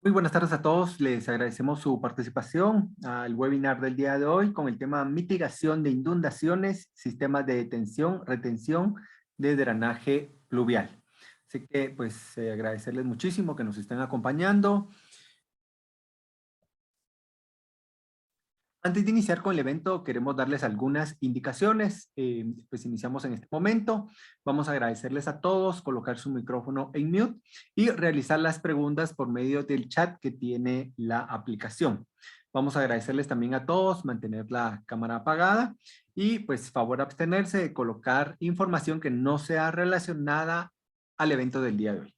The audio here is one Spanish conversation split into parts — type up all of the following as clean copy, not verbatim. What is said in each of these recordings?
Muy buenas tardes a todos. Les agradecemos su participación al webinar del día de hoy con el tema mitigación de inundaciones, sistemas de detención, retención de drenaje pluvial. Así que pues agradecerles muchísimo que nos estén acompañando. Antes de iniciar con el evento, queremos darles algunas indicaciones. Pues iniciamos en este momento. Vamos a agradecerles a todos, colocar su micrófono en mute y realizar las preguntas por medio del chat que tiene la aplicación. Vamos a agradecerles también a todos, mantener la cámara apagada y pues favor abstenerse de colocar información que no sea relacionada al evento del día de hoy.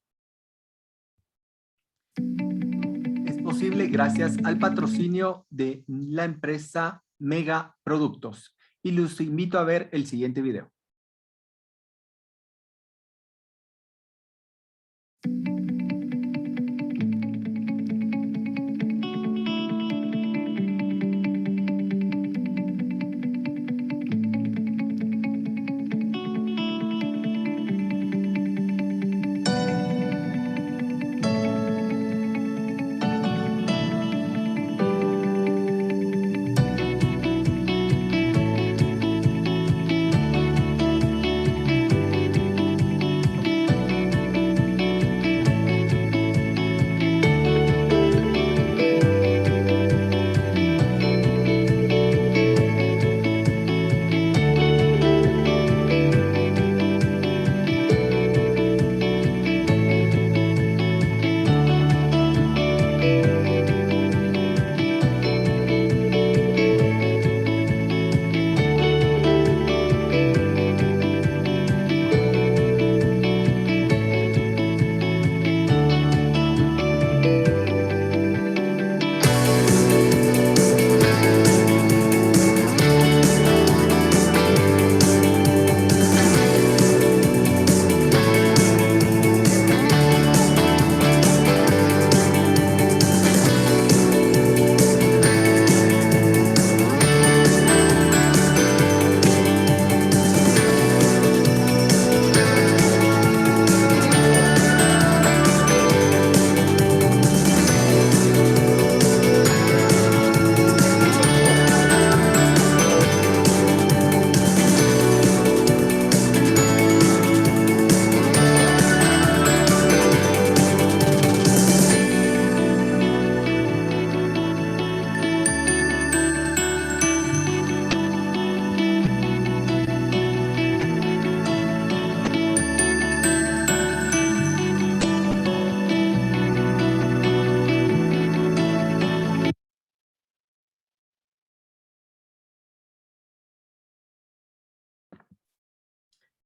Posible gracias al patrocinio de la empresa Mega Productos. Y los invito a ver el siguiente video.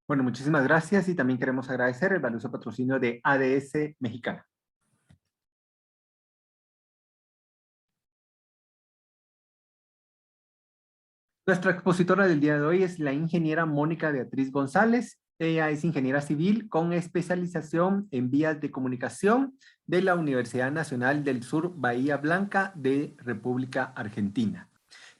Bueno, muchísimas gracias y también queremos agradecer el valioso patrocinio de ADS Mexicana. Nuestra expositora del día de hoy es la ingeniera Mónica Beatriz González. Ella es ingeniera civil con especialización en vías de comunicación de la Universidad Nacional del Sur Bahía Blanca de República Argentina.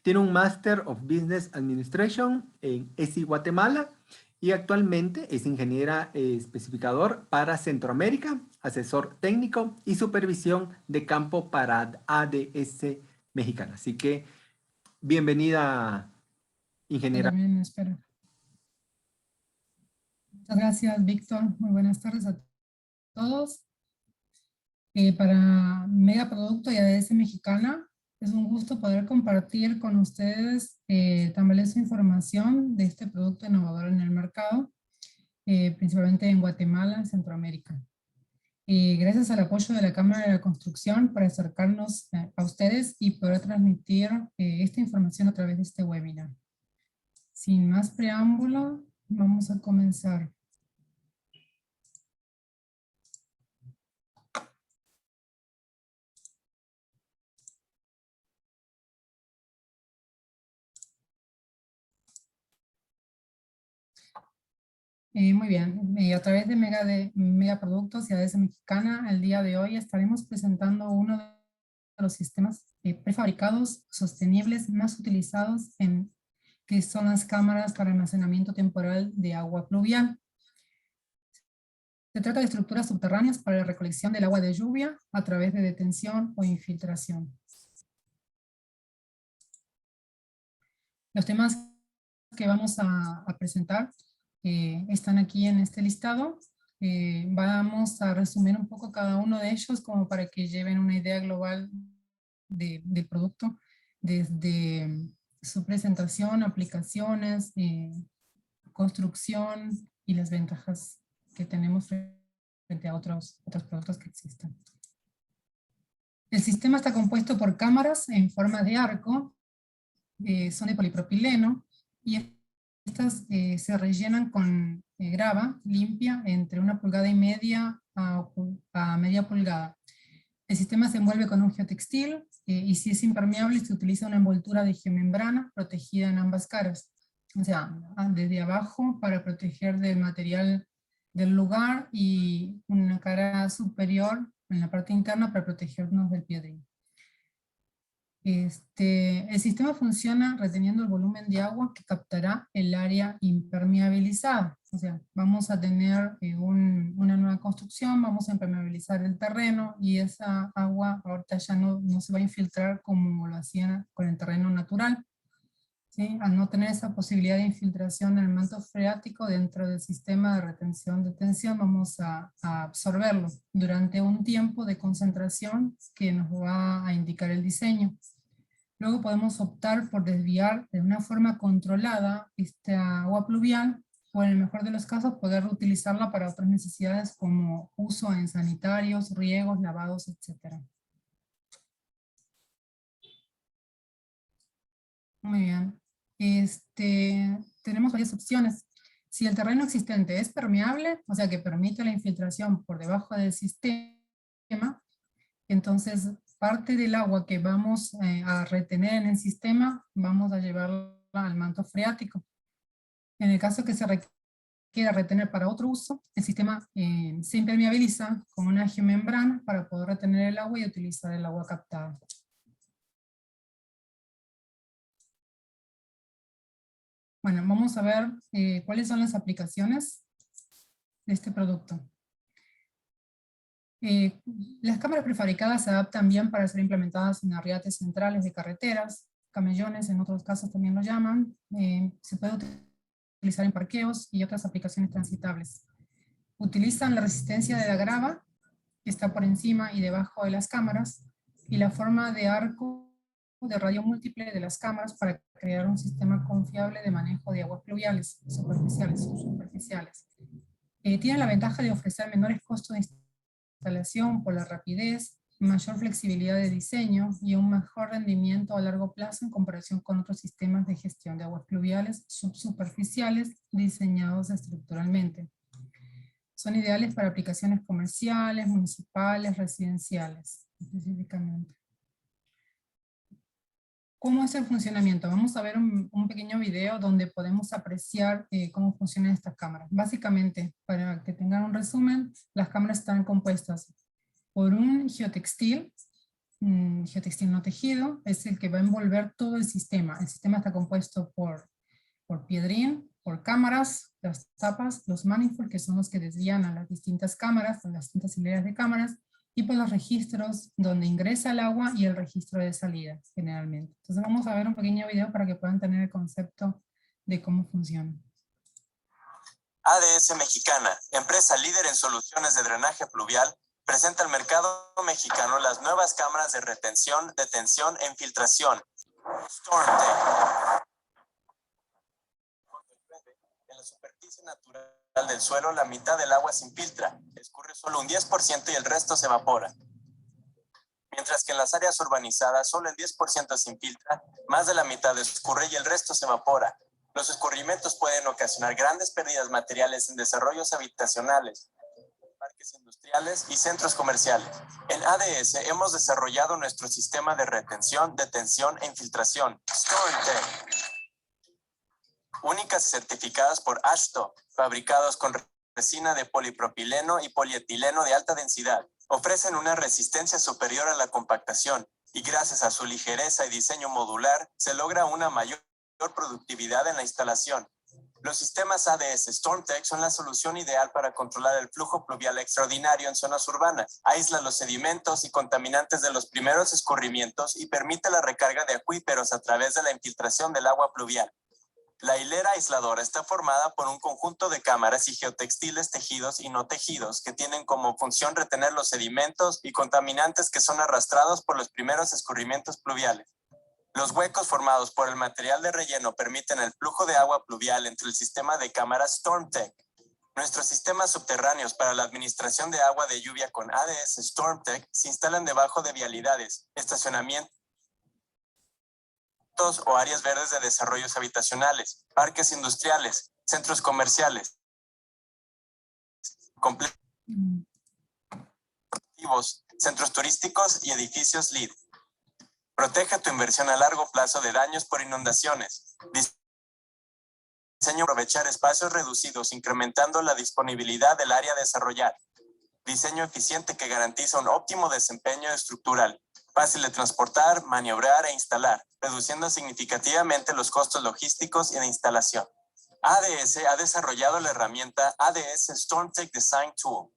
Tiene un Master of Business Administration en ESI Guatemala y actualmente es ingeniera especificador para Centroamérica, asesor técnico y supervisión de campo para ADS Mexicana. Así que bienvenida, ingeniera. También espero. Muchas gracias, Víctor. Muy buenas tardes a todos. Para Mega Producto y ADS Mexicana, es un gusto poder compartir con ustedes tan valiosa información de este producto innovador en el mercado, principalmente en Guatemala, en Centroamérica. Gracias al apoyo de la Cámara de la Construcción para acercarnos a ustedes y poder transmitir esta información a través de este webinar. Sin más preámbulo, vamos a comenzar. Muy bien, a través de Mega Productos y ADS Mexicana, el día de hoy estaremos presentando uno de los sistemas prefabricados sostenibles más utilizados que son las cámaras para almacenamiento temporal de agua pluvial. Se trata de estructuras subterráneas para la recolección del agua de lluvia a través de detención o infiltración. Los temas que vamos a presentar están aquí en este listado. Vamos a resumir un poco cada uno de ellos como para que lleven una idea global del producto, desde su presentación, aplicaciones, construcción y las ventajas que tenemos frente a otros productos que existen. El sistema está compuesto por cámaras en forma de arco, son de polipropileno, y estas se rellenan con grava limpia entre 1,5 pulgadas a media pulgada. El sistema se envuelve con un geotextil y si es impermeable se utiliza una envoltura de geomembrana protegida en ambas caras. O sea, desde abajo para proteger del material del lugar y una cara superior en la parte interna para protegernos del piedrín. El sistema funciona reteniendo el volumen de agua que captará el área impermeabilizada. O sea, vamos a tener una nueva construcción, vamos a impermeabilizar el terreno y esa agua ahorita ya no se va a infiltrar como lo hacían con el terreno natural. ¿Sí? Al no tener esa posibilidad de infiltración en el manto freático dentro del sistema de retención-detención, vamos a absorberlo durante un tiempo de concentración que nos va a indicar el diseño. Luego podemos optar por desviar de una forma controlada esta agua pluvial, o en el mejor de los casos poder reutilizarla para otras necesidades como uso en sanitarios, riegos, lavados, etc. Muy bien. Tenemos varias opciones. Si el terreno existente es permeable, o sea que permite la infiltración por debajo del sistema, entonces parte del agua que vamos a retener en el sistema, vamos a llevarla al manto freático. En el caso que se requiera retener para otro uso, el sistema se impermeabiliza con una geomembrana para poder retener el agua y utilizar el agua captada. Bueno, vamos a ver cuáles son las aplicaciones de este producto. Las cámaras prefabricadas se adaptan bien para ser implementadas en arriates centrales de carreteras, camellones, en otros casos también lo llaman. Se puede utilizar en parqueos y otras aplicaciones transitables. Utilizan la resistencia de la grava, que está por encima y debajo de las cámaras, y la forma de arco de radio múltiple de las cámaras para crear un sistema confiable de manejo de aguas pluviales superficiales. Tiene la ventaja de ofrecer menores costos de instalación por la rapidez, mayor flexibilidad de diseño y un mejor rendimiento a largo plazo en comparación con otros sistemas de gestión de aguas pluviales subsuperficiales diseñados estructuralmente. Son ideales para aplicaciones comerciales, municipales, residenciales, específicamente. ¿Cómo es el funcionamiento? Vamos a ver un pequeño video donde podemos apreciar cómo funcionan estas cámaras. Básicamente, para que tengan un resumen, las cámaras están compuestas por un geotextil no tejido, es el que va a envolver todo el sistema. El sistema está compuesto por piedrín, por cámaras, las tapas, los manifolds, que son los que desvían a las distintas cámaras, a las distintas hileras de cámaras, y por los registros donde ingresa el agua y el registro de salida, generalmente. Entonces vamos a ver un pequeño video para que puedan tener el concepto de cómo funciona. ADS Mexicana, empresa líder en soluciones de drenaje pluvial, presenta al mercado mexicano las nuevas cámaras de retención, detención e infiltración. StormTech. En la superficie natural del suelo, la mitad del agua se infiltra, escurre solo un 10% y el resto se evapora. Mientras que en las áreas urbanizadas solo el 10% se infiltra, más de la mitad escurre y el resto se evapora. Los escurrimientos pueden ocasionar grandes pérdidas materiales en desarrollos habitacionales, parques industriales y centros comerciales. En ADS hemos desarrollado nuestro sistema de retención, detención e infiltración, StormTech. Únicas certificadas por AASHTO, fabricados con resina de polipropileno y polietileno de alta densidad. Ofrecen una resistencia superior a la compactación y gracias a su ligereza y diseño modular se logra una mayor productividad en la instalación. Los sistemas ADS StormTech son la solución ideal para controlar el flujo pluvial extraordinario en zonas urbanas. Aísla los sedimentos y contaminantes de los primeros escurrimientos y permite la recarga de acuíferos a través de la infiltración del agua pluvial. La hilera aisladora está formada por un conjunto de cámaras y geotextiles tejidos y no tejidos que tienen como función retener los sedimentos y contaminantes que son arrastrados por los primeros escurrimientos pluviales. Los huecos formados por el material de relleno permiten el flujo de agua pluvial entre el sistema de cámaras StormTech. Nuestros sistemas subterráneos para la administración de agua de lluvia con ADS StormTech se instalan debajo de vialidades, estacionamientos o áreas verdes de desarrollos habitacionales, parques industriales, centros comerciales, complejos, centros turísticos y edificios LEED. Protege tu inversión a largo plazo de daños por inundaciones. Diseño aprovechar espacios reducidos, incrementando la disponibilidad del área a desarrollar. Diseño eficiente que garantiza un óptimo desempeño estructural. Fácil de transportar, maniobrar e instalar, reduciendo significativamente los costos logísticos y de instalación. ADS ha desarrollado la herramienta ADS StormTech Design Tool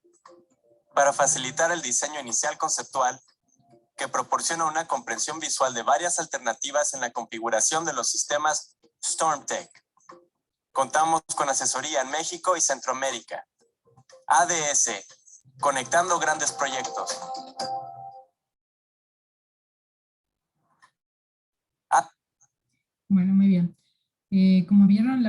para facilitar el diseño inicial conceptual que proporciona una comprensión visual de varias alternativas en la configuración de los sistemas StormTech. Contamos con asesoría en México y Centroamérica. ADS, conectando grandes proyectos. Bueno, muy bien. Como vieron,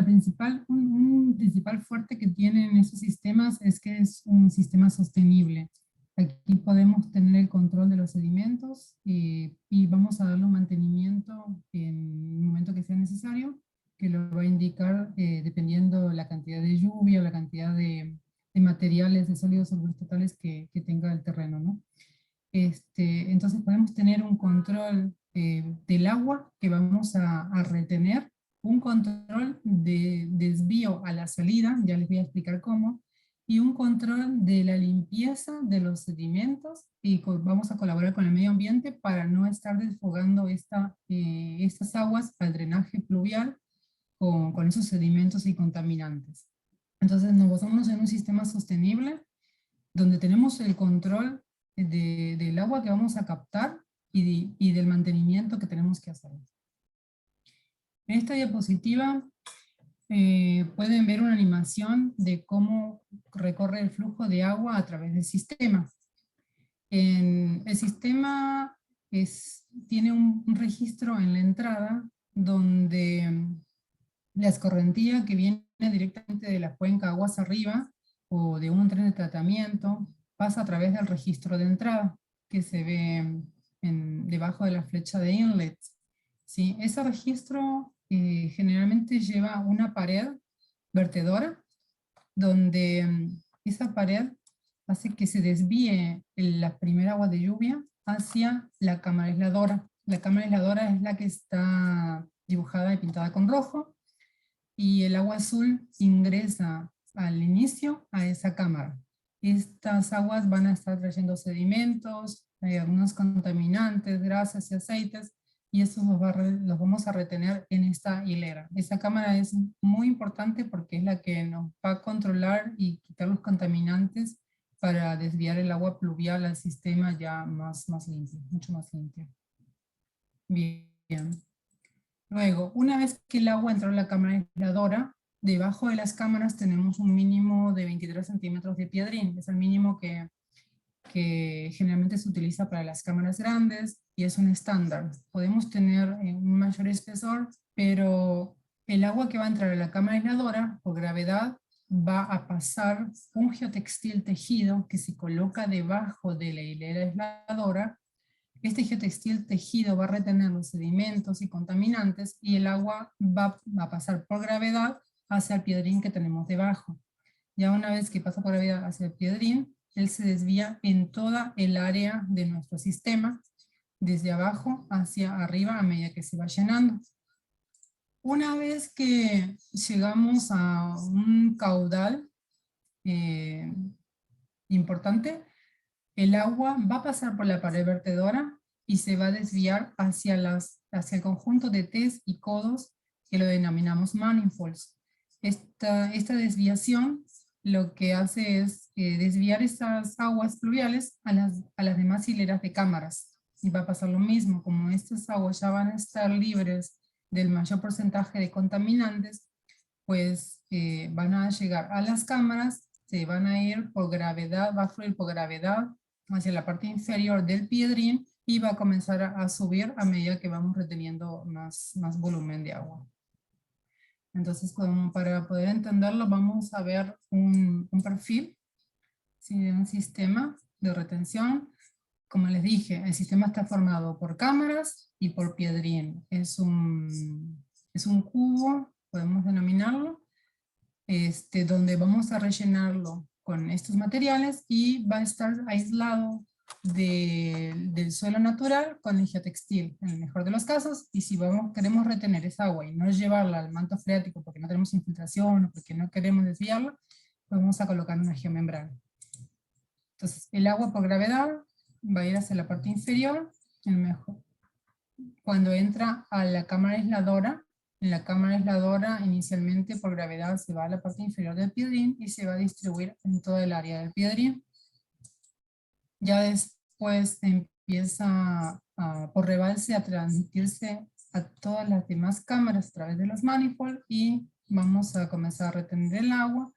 un principal fuerte que tienen esos sistemas es que es un sistema sostenible. Aquí podemos tener el control de los sedimentos y vamos a darle un mantenimiento en el momento que sea necesario, que lo va a indicar dependiendo la cantidad de lluvia, la cantidad de materiales, de sólidos totales que tenga el terreno, ¿no? Entonces podemos tener un control del agua que vamos a retener, un control de desvío a la salida, ya les voy a explicar cómo, y un control de la limpieza de los sedimentos, y vamos a colaborar con el medio ambiente para no estar desfogando estas aguas al drenaje pluvial con esos sedimentos y contaminantes. Entonces nos basamos en un sistema sostenible donde tenemos el control del agua que vamos a captar y del mantenimiento que tenemos que hacer. En esta diapositiva pueden ver una animación de cómo recorre el flujo de agua a través del sistema. El sistema tiene un registro en la entrada donde la escorrentía que viene directamente de la cuenca aguas arriba o de un tren de tratamiento pasa a través del registro de entrada que se ve debajo de la flecha de inlet. ¿Sí? Ese registro generalmente lleva una pared vertedora donde esa pared hace que se desvíe la primera agua de lluvia hacia la cámara aisladora. La cámara aisladora es la que está dibujada y pintada con rojo, y el agua azul ingresa al inicio a esa cámara. Estas aguas van a estar trayendo sedimentos, algunos contaminantes, grasas y aceites, y estos los vamos a retener en esta hilera. Esta cámara es muy importante porque es la que nos va a controlar y quitar los contaminantes para desviar el agua pluvial al sistema ya más limpio, mucho más limpio. Bien. Luego, una vez que el agua entró en la cámara aisladora, debajo de las cámaras tenemos un mínimo de 23 centímetros de piedrín. Es el mínimo que generalmente se utiliza para las cámaras grandes y es un estándar. Podemos tener un mayor espesor, pero el agua que va a entrar a la cámara aisladora, por gravedad, va a pasar un geotextil tejido que se coloca debajo de la hilera aisladora. Este geotextil tejido va a retener los sedimentos y contaminantes y el agua va a pasar por gravedad hacia el piedrín que tenemos debajo. Ya una vez que pasa por gravedad hacia el piedrín, él se desvía en toda el área de nuestro sistema, desde abajo hacia arriba a medida que se va llenando. Una vez que llegamos a un caudal importante, el agua va a pasar por la pared vertedora y se va a desviar hacia el conjunto de T's y codos que lo denominamos manifolds. Esta desviación lo que hace es desviar estas aguas pluviales a las demás hileras de cámaras. Y va a pasar lo mismo, como estas aguas ya van a estar libres del mayor porcentaje de contaminantes, pues van a llegar a las cámaras, se van a ir por gravedad, va a fluir por gravedad hacia la parte inferior del piedrín y va a comenzar a subir a medida que vamos reteniendo más volumen de agua. Entonces, para poder entenderlo, vamos a ver un perfil, ¿sí?, de un sistema de retención. Como les dije, el sistema está formado por cámaras y por piedrín. Es un cubo, podemos denominarlo, donde vamos a rellenarlo con estos materiales y va a estar aislado del suelo natural con el geotextil, en el mejor de los casos. Y si queremos retener esa agua y no llevarla al manto freático porque no tenemos infiltración o porque no queremos desviarla, pues vamos a colocar una geomembrana. Entonces el agua por gravedad va a ir hacia la parte inferior, cuando entra a la cámara aisladora. En la cámara aisladora inicialmente por gravedad se va a la parte inferior del piedrín y se va a distribuir en toda el área del piedrín. Ya después empieza por rebalse a transmitirse a todas las demás cámaras a través de los manifolds y vamos a comenzar a retener el agua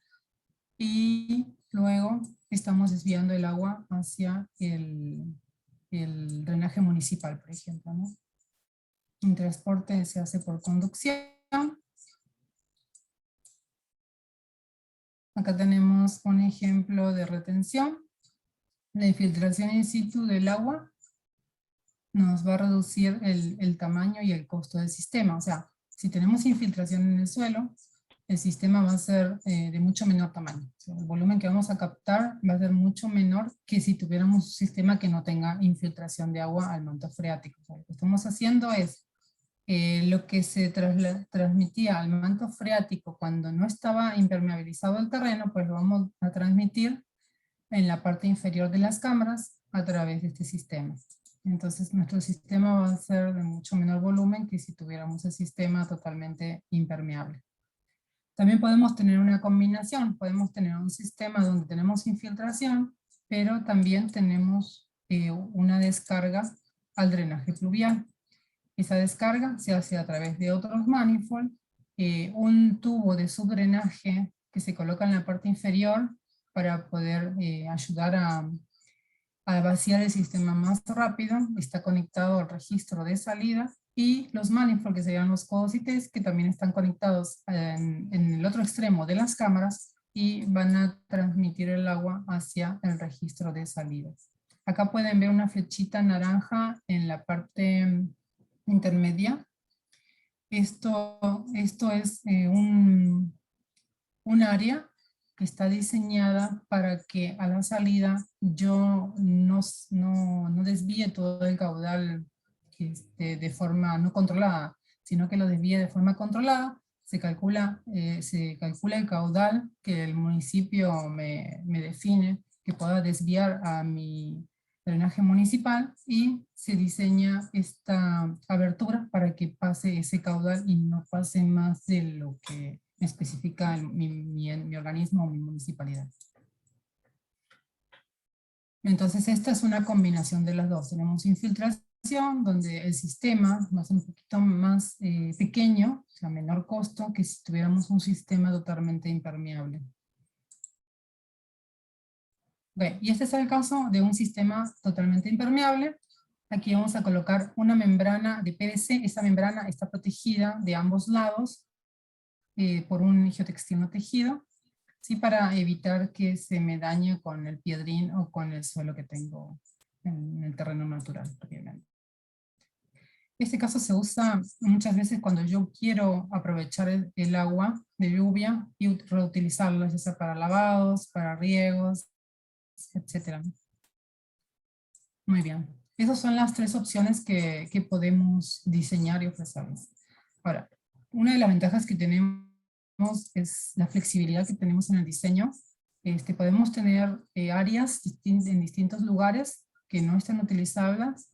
y luego estamos desviando el agua hacia el drenaje municipal, por ejemplo, ¿no? El transporte se hace por conducción. Acá tenemos un ejemplo de retención. La infiltración in situ del agua nos va a reducir el tamaño y el costo del sistema. O sea, si tenemos infiltración en el suelo, el sistema va a ser de mucho menor tamaño. O sea, el volumen que vamos a captar va a ser mucho menor que si tuviéramos un sistema que no tenga infiltración de agua al manto freático. O sea, lo que estamos haciendo es lo que se transmitía al manto freático cuando no estaba impermeabilizado el terreno, pues lo vamos a transmitir en la parte inferior de las cámaras a través de este sistema. Entonces nuestro sistema va a ser de mucho menor volumen que si tuviéramos el sistema totalmente impermeable. También podemos tener una combinación, podemos tener un sistema donde tenemos infiltración, pero también tenemos una descarga al drenaje pluvial. Esa descarga se hace a través de otros manifolds, un tubo de subdrenaje que se coloca en la parte inferior para poder ayudar a vaciar el sistema más rápido, está conectado al registro de salida, y los manifolds que serían los codos y Ts que también están conectados en el otro extremo de las cámaras y van a transmitir el agua hacia el registro de salida. Acá pueden ver una flechita naranja en la parte intermedia. Esto es un área que está diseñada para que a la salida yo no desvíe todo el caudal de forma no controlada, sino que lo desvíe de forma controlada. Se calcula el caudal que el municipio me define que pueda desviar a mi drenaje municipal y se diseña esta abertura para que pase ese caudal y no pase más de lo que especifica mi organismo o mi municipalidad. Entonces esta es una combinación de las dos. Tenemos infiltración donde el sistema va a ser un poquito más pequeño, o sea, menor costo que si tuviéramos un sistema totalmente impermeable. Okay, y este es el caso de un sistema totalmente impermeable. Aquí vamos a colocar una membrana de PVC. Esta membrana está protegida de ambos lados por un geotextil no tejido, ¿sí? Para evitar que se me dañe con el piedrín o con el suelo que tengo en el terreno natural. Este caso se usa muchas veces cuando yo quiero aprovechar el agua de lluvia y reutilizarlo, ya sea para lavados, para riegos, etcétera. Muy bien. Esas son las tres opciones que podemos diseñar y ofrecerles. Ahora, una de las ventajas que tenemos es la flexibilidad que tenemos en el diseño. Podemos tener áreas en distintos lugares que no están utilizadas.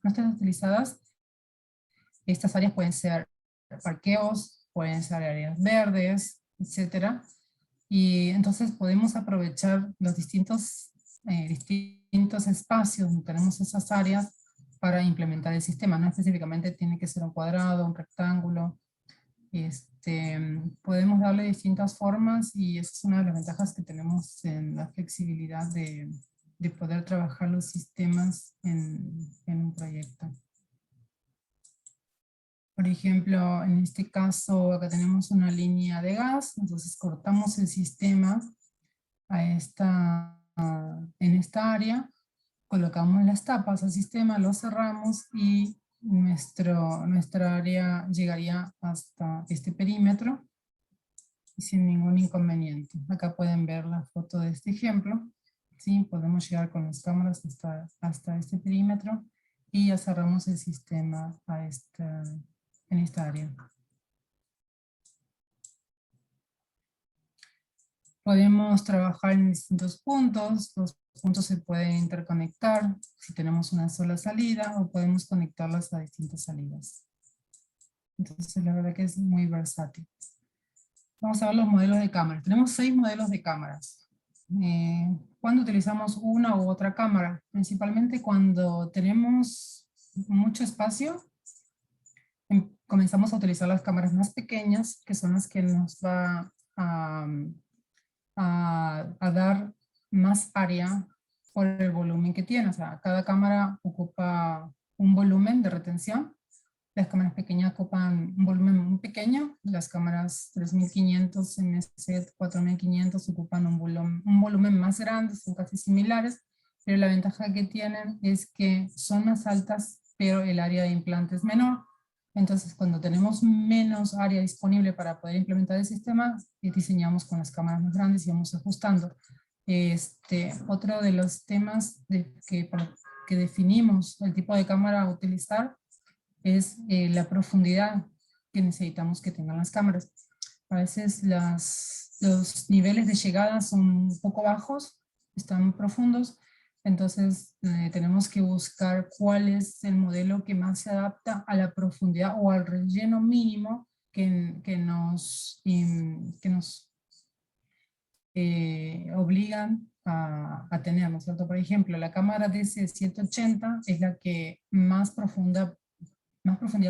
Estas áreas pueden ser parqueos, pueden ser áreas verdes, etcétera. Y entonces podemos aprovechar los distintos espacios donde tenemos esas áreas para implementar el sistema. No específicamente tiene que ser un cuadrado, un rectángulo. Podemos darle distintas formas y esa es una de las ventajas que tenemos en la flexibilidad de poder trabajar los sistemas en un proyecto. Por ejemplo, en este caso, acá tenemos una línea de gas, entonces cortamos el sistema en esta área, colocamos las tapas al sistema, lo cerramos y nuestra área llegaría hasta este perímetro sin ningún inconveniente. Acá pueden ver la foto de este ejemplo. ¿Sí? Podemos llegar con las cámaras hasta este perímetro y ya cerramos el sistema en esta área. Podemos trabajar en distintos puntos. Los puntos se pueden interconectar si tenemos una sola salida o podemos conectarlas a distintas salidas. Entonces la verdad que es muy versátil. Vamos a ver los modelos de cámaras. Tenemos 6 modelos de cámaras. ¿Cuándo utilizamos una u otra cámara? Principalmente cuando tenemos mucho espacio, comenzamos a utilizar las cámaras más pequeñas, que son las que nos va a dar más área por el volumen que tiene. O sea, cada cámara ocupa un volumen de retención. Las cámaras pequeñas ocupan un volumen muy pequeño. Las cámaras 3500, MZ 4500 ocupan un volumen más grande, son casi similares, pero la ventaja que tienen es que son más altas, pero el área de implante es menor. Entonces, cuando tenemos menos área disponible para poder implementar el sistema, diseñamos con las cámaras más grandes y vamos ajustando. Otro de los temas que definimos el tipo de cámara a utilizar es la profundidad que necesitamos que tengan las cámaras. A veces los niveles de llegada son un poco bajos, están profundos, entonces tenemos que buscar cuál es el modelo que más se adapta a la profundidad o al relleno mínimo que nos obligan a tener, ¿no es cierto? Por ejemplo, la cámara DC-780 es la que más profundidad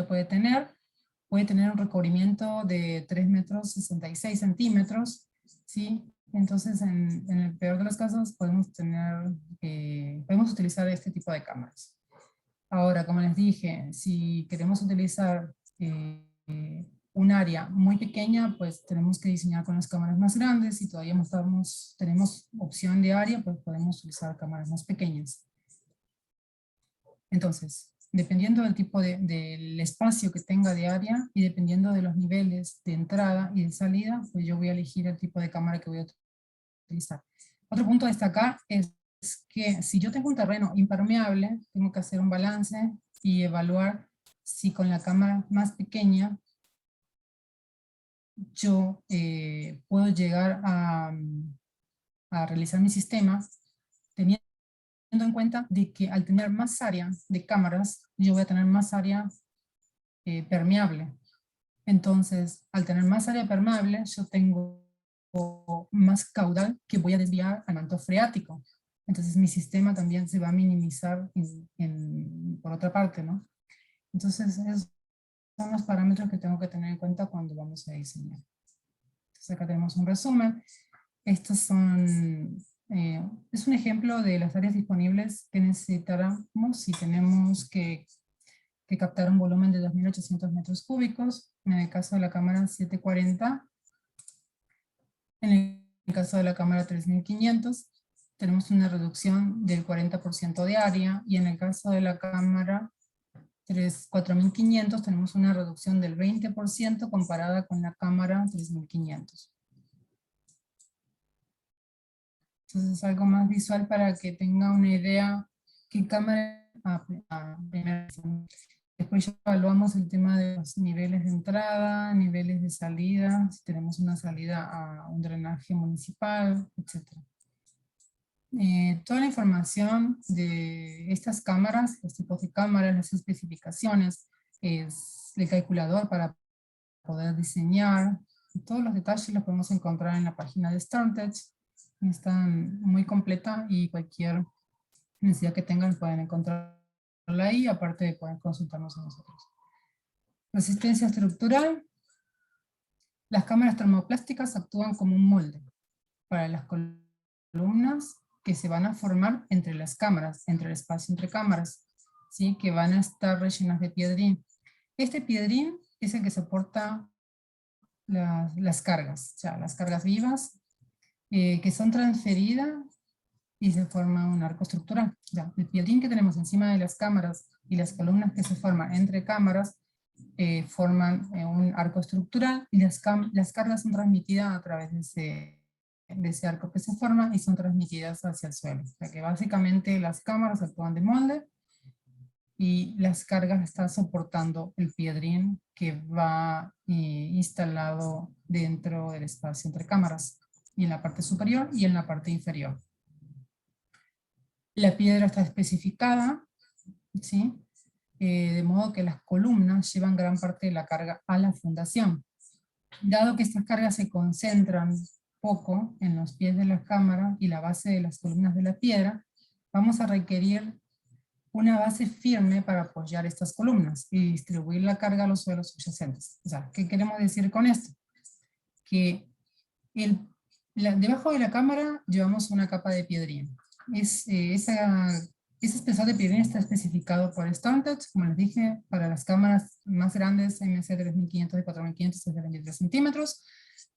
puede tener un recubrimiento de 3 metros 66 centímetros, ¿sí? Entonces, en el peor de los casos, podemos utilizar este tipo de cámaras. Ahora, como les dije, si queremos utilizar un área muy pequeña, pues tenemos que diseñar con las cámaras más grandes. Si todavía no tenemos opción de área, pues podemos utilizar cámaras más pequeñas. Entonces, dependiendo del tipo del espacio que tenga de área y dependiendo de los niveles de entrada y de salida, pues yo voy a elegir el tipo de cámara que voy a utilizar. Otro punto a destacar es que si yo tengo un terreno impermeable, tengo que hacer un balance y evaluar si con la cámara más pequeña yo puedo llegar a realizar mi sistema teniendo en cuenta de que al tener más área de cámaras, yo voy a tener más área permeable. Entonces, al tener más área permeable, yo tengo más caudal que voy a desviar al manto freático. Entonces, mi sistema también se va a minimizar por otra parte, ¿no? Entonces, esos son los parámetros que tengo que tener en cuenta cuando vamos a diseñar. Entonces, acá tenemos un resumen. Estos son... es un ejemplo de las áreas disponibles que necesitáramos si tenemos que captar un volumen de 2.800 metros cúbicos, en el caso de la cámara 740, en el caso de la cámara 3500, tenemos una reducción del 40% de área, y en el caso de la cámara 4500 tenemos una reducción del 20% comparada con la cámara 3500. Entonces es algo más visual para que tenga una idea qué cámara después ya evaluamos el tema de los niveles de entrada, niveles de salida, si tenemos una salida a un drenaje municipal, etc. Toda la información de estas cámaras, los tipos de cámaras, las especificaciones, es el calculador para poder diseñar, Todos los detalles los podemos encontrar en la página de StormTech. Está muy completa y cualquier necesidad que tengan pueden encontrarla ahí, aparte de poder consultarnos a nosotros. Resistencia estructural. Las cámaras termoplásticas actúan como un molde para las columnas que se van a formar entre las cámaras, entre el espacio entre cámaras, ¿sí? Que van a estar rellenas de piedrín. Este piedrín es el que soporta las cargas, o sea, las cargas vivas que son transferidas y se forma un arco estructural. Ya, el piedrín que tenemos encima de las cámaras y las columnas que se forman entre cámaras forman un arco estructural y las cargas son transmitidas a través de ese arco que se forma y son transmitidas hacia el suelo. O sea que básicamente las cámaras actúan de molde y las cargas están soportando el piedrín que va instalado dentro del espacio entre cámaras, y en la parte superior y en la parte inferior. La piedra está especificada, ¿sí? De modo que las columnas llevan gran parte de la carga a la fundación. Dado que estas cargas se concentran poco en los pies de la cámara y la base de las columnas de la piedra, vamos a requerir una base firme para apoyar estas columnas y distribuir la carga a los suelos subyacentes. O sea, ¿qué queremos decir con esto? Que debajo de la cámara llevamos una capa de piedrín. Ese espesor de piedrín está especificado por StormTech, como les dije, para las cámaras más grandes, MC 3500 y 4500 es de 23 centímetros.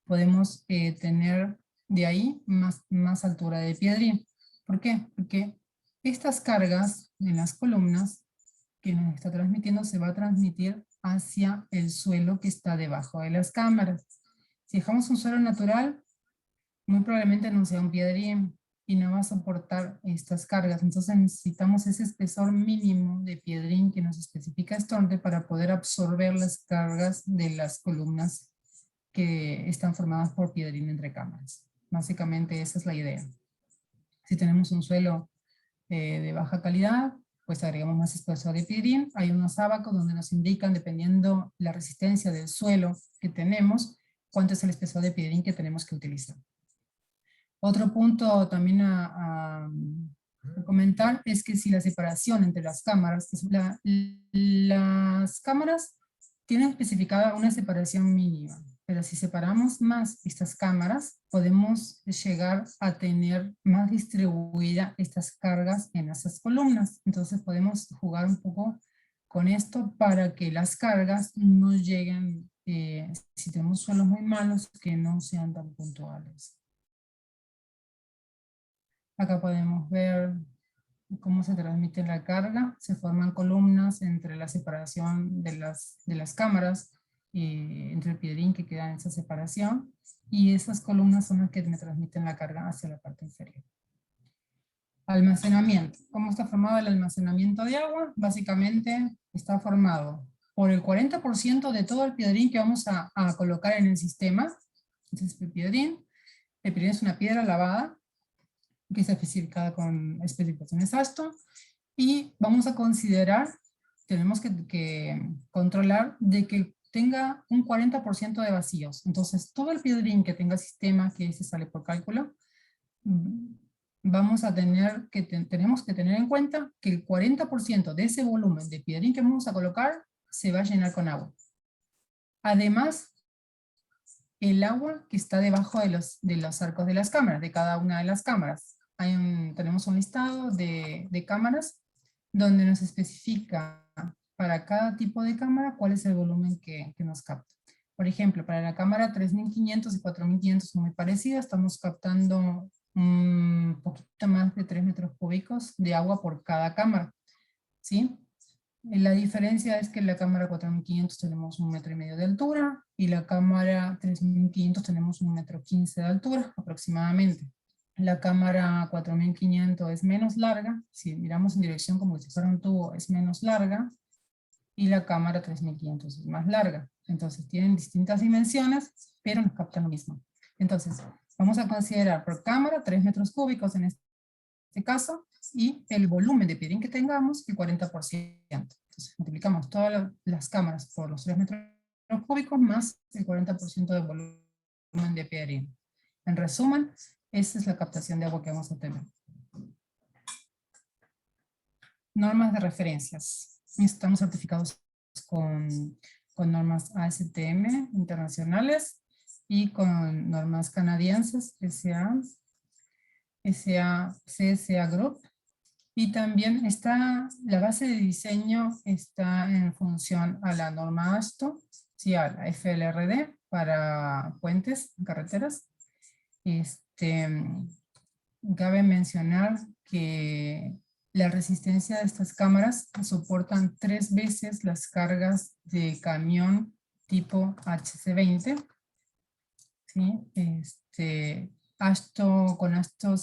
Podemos tener de ahí más altura de piedrín. ¿Por qué? Porque estas cargas en las columnas que nos está transmitiendo se va a transmitir hacia el suelo que está debajo de las cámaras. Si dejamos un suelo natural, muy probablemente no sea un piedrín y no va a soportar estas cargas. Entonces necesitamos ese espesor mínimo de piedrín que nos especifica StormTech para poder absorber las cargas de las columnas que están formadas por piedrín entre cámaras. Básicamente esa es la idea. Si tenemos un suelo de baja calidad, pues agregamos más espesor de piedrín. Hay unos ábacos donde nos indican, dependiendo la resistencia del suelo que tenemos, cuánto es el espesor de piedrín que tenemos que utilizar. Otro punto también a comentar es que si la separación entre las cámaras, las cámaras tienen especificada una separación mínima, pero si separamos más estas cámaras, podemos llegar a tener más distribuidas estas cargas en esas columnas. Entonces podemos jugar un poco con esto para que las cargas no lleguen, si tenemos suelos muy malos, que no sean tan puntuales. Acá podemos ver cómo se transmite la carga. Se forman columnas entre la separación de las cámaras, entre el piedrín que queda en esa separación, y esas columnas son las que me transmiten la carga hacia la parte inferior. Almacenamiento. ¿Cómo está formado el almacenamiento de agua? Básicamente está formado por el 40% de todo el piedrín que vamos a colocar en el sistema. Entonces el piedrín es una piedra lavada, que está especificada con especificaciones ASTO, y vamos a considerar, tenemos que controlar de que tenga un 40% de vacíos. Entonces todo el piedrín que tenga sistema, que ese sale por cálculo, vamos a tenemos que tener en cuenta que el 40% de ese volumen de piedrín que vamos a colocar se va a llenar con agua. Además, el agua que está debajo de los arcos de las cámaras, de cada una de las cámaras. Tenemos un listado de cámaras donde nos especifica para cada tipo de cámara cuál es el volumen que nos capta. Por ejemplo, para la cámara 3500 y 4500 son muy parecidas, estamos captando un poquito más de 3 metros cúbicos de agua por cada cámara, ¿sí? La diferencia es que en la cámara 4500 tenemos 1,5 metros de altura y la cámara 3500 tenemos 1,15 metros de altura aproximadamente. La cámara 4500 es menos larga, si miramos en dirección como si fuera un tubo es menos larga, y la cámara 3500 es más larga. Entonces tienen distintas dimensiones, pero nos captan lo mismo. Entonces vamos a considerar por cámara 3 metros cúbicos en este caso, y el volumen de piedrín que tengamos, el 40%. Entonces multiplicamos todas las cámaras por los 3 metros cúbicos más el 40% de volumen volumen de piedrín. En resumen, esa es la captación de agua que vamos a tener. Normas de referencias. Estamos certificados con normas ASTM internacionales y con normas canadienses, CSA Group. Y también está, la base de diseño está en función a la norma AASHTO, sí, a la FLRD para puentes, carreteras. Cabe mencionar que la resistencia de estas cámaras soportan 3 veces las cargas de camión tipo HC20. ¿Sí? Con esto